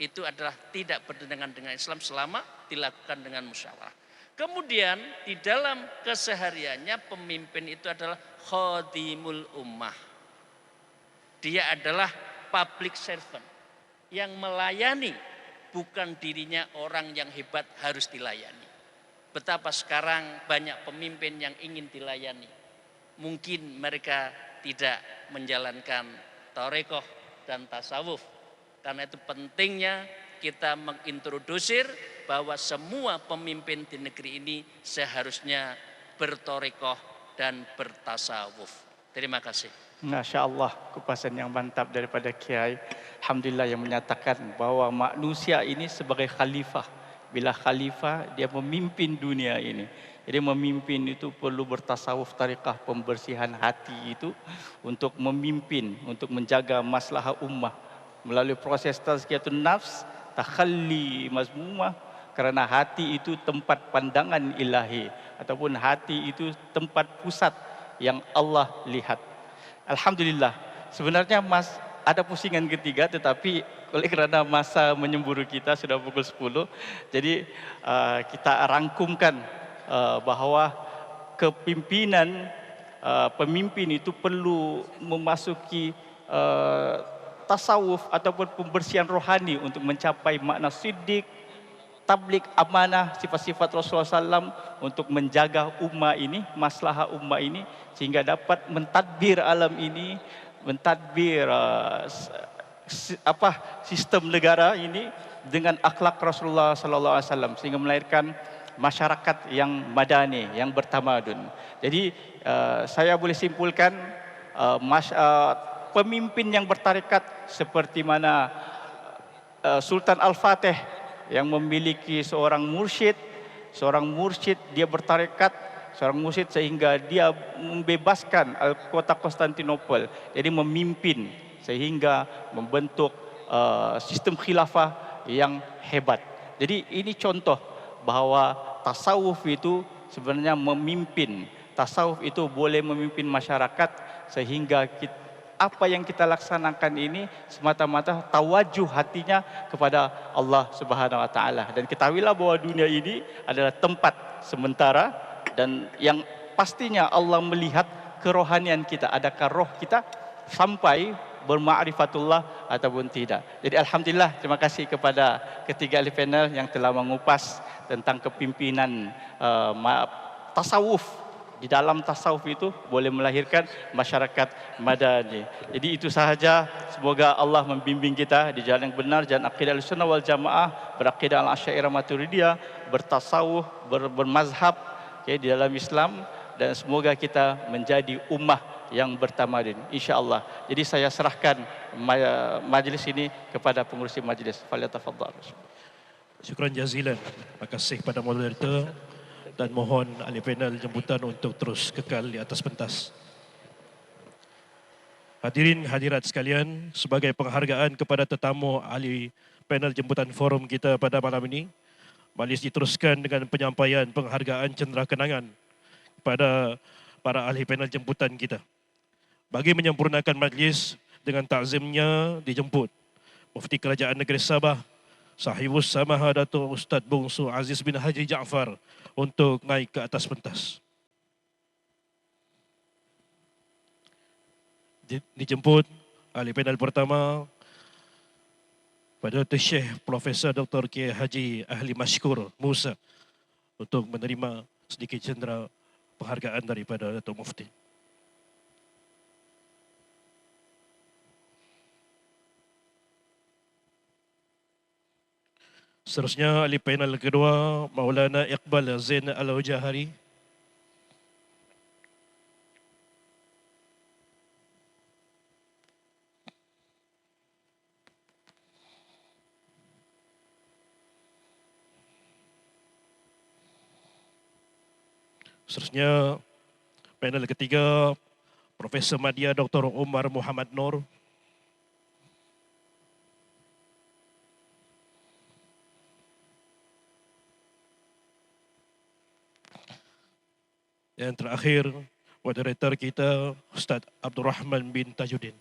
E: itu adalah tidak bertentangan dengan Islam selama dilakukan dengan musyawarah. Kemudian di dalam kesehariannya pemimpin itu adalah khadimul ummah. Dia adalah public servant yang melayani, bukan dirinya orang yang hebat harus dilayani. Betapa sekarang banyak pemimpin yang ingin dilayani. Mungkin mereka tidak menjalankan tarekoh dan tasawuf. Karena itu pentingnya kita mengintrodusir bahwa semua pemimpin di negeri ini seharusnya bertarekoh dan bertasawuf. Terima kasih.
B: Masya Allah, kupasan yang mantap daripada Kiai. Alhamdulillah yang menyatakan bahwa manusia ini sebagai khalifah. Bila khalifah, dia memimpin dunia ini. Jadi memimpin itu perlu bertasawuf, tarekah, pembersihan hati itu untuk memimpin, untuk menjaga maslahah ummah. Melalui proses tazkiyatun nafs, takhalli mazmumah, karena hati itu tempat pandangan ilahi, ataupun hati itu tempat pusat yang Allah lihat. Alhamdulillah, sebenarnya ada pusingan ketiga, tetapi oleh kerana masa menyemburu kita sudah pukul 10, jadi kita rangkumkan bahawa kepimpinan pemimpin itu perlu memasuki tasawuf ataupun pembersihan rohani untuk mencapai makna siddiq, tabligh, amanah, sifat-sifat Rasulullah SAW untuk menjaga ummah ini, maslahah ummah ini, sehingga dapat mentadbir alam ini, mentadbir sistem negara ini dengan akhlak Rasulullah SAW, sehingga melahirkan masyarakat yang madani, yang bertamadun. Jadi saya boleh simpulkan pemimpin yang bertarekat seperti mana Sultan Al-Fatih yang memiliki seorang mursyid dia bertarekat, seorang mursyid sehingga dia membebaskan kota Konstantinopel. Jadi memimpin sehingga membentuk sistem khilafah yang hebat. Jadi ini contoh bahawa tasawuf itu sebenarnya memimpin. Tasawuf itu boleh memimpin masyarakat sehingga apa yang kita laksanakan ini semata-mata tawajuh hatinya kepada Allah Subhanahu wa taala. Dan ketahuilah bahwa dunia ini adalah tempat sementara, dan yang pastinya Allah melihat kerohanian kita, adakah roh kita sampai berma'rifatullah ataupun tidak. Jadi alhamdulillah, terima kasih kepada ketiga ahli panel yang telah mengupas tentang kepimpinan tasawuf. Di dalam tasawuf itu boleh melahirkan masyarakat madani. Jadi itu sahaja. Semoga Allah membimbing kita di jalan yang benar, jalan akidah Ahlussunnah wal Jamaah, berakidah al-Asy'ariyah Maturidiyah, bertasawuf, bermazhab di dalam Islam, dan semoga kita menjadi ummah yang bertamadun, insya-Allah. Jadi saya serahkan majlis ini kepada pengurusi majlis. Falyatafaddal.
A: Syukran jazilan. Terima kasih pada moderator. dan mohon ahli panel jemputan untuk terus kekal di atas pentas. Hadirin hadirat sekalian, sebagai penghargaan kepada tetamu ahli panel jemputan forum kita pada malam ini, majlis diteruskan dengan penyampaian penghargaan cenderaa kenangan kepada para ahli panel jemputan kita. Bagi menyempurnakan majlis, dengan takzimnya dijemput Mufti Kerajaan Negeri Sabah, Sahibus Samaha Datuk Ustaz Bongsu Aziz bin Haji Jaafar untuk naik ke atas pentas. Dijemput ahli panel pertama Fadilatul Syekh Profesor Dr. Kiai Haji Ahli Mashkur Musa untuk menerima sedikit cenderaa penghargaan daripada Datuk Mufti. Seterusnya ahli panel kedua Maulana Iqbal Zain Al-Hujahari. Seterusnya panel ketiga Profesor Madya Dr. Umar Muhammad Nur. Yang terakhir, moderator kita Ustaz Abdul Rahman bin Tajuddin.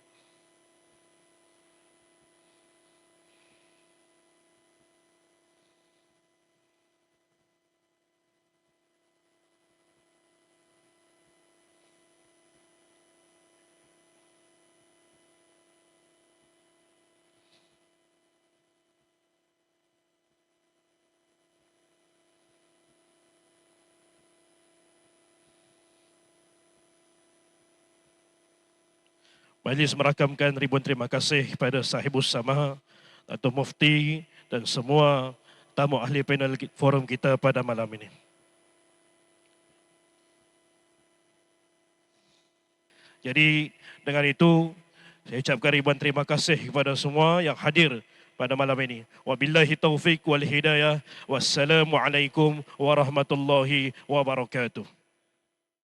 A: Majlis merakamkan ribuan terima kasih kepada Sahibus Samaha, Datuk Mufti dan semua tamu ahli panel forum kita pada malam ini. Jadi dengan itu saya ucapkan ribuan terima kasih kepada semua yang hadir pada malam ini. Wabillahi taufiq wal hidayah. Wassalamualaikum warahmatullahi wabarakatuh.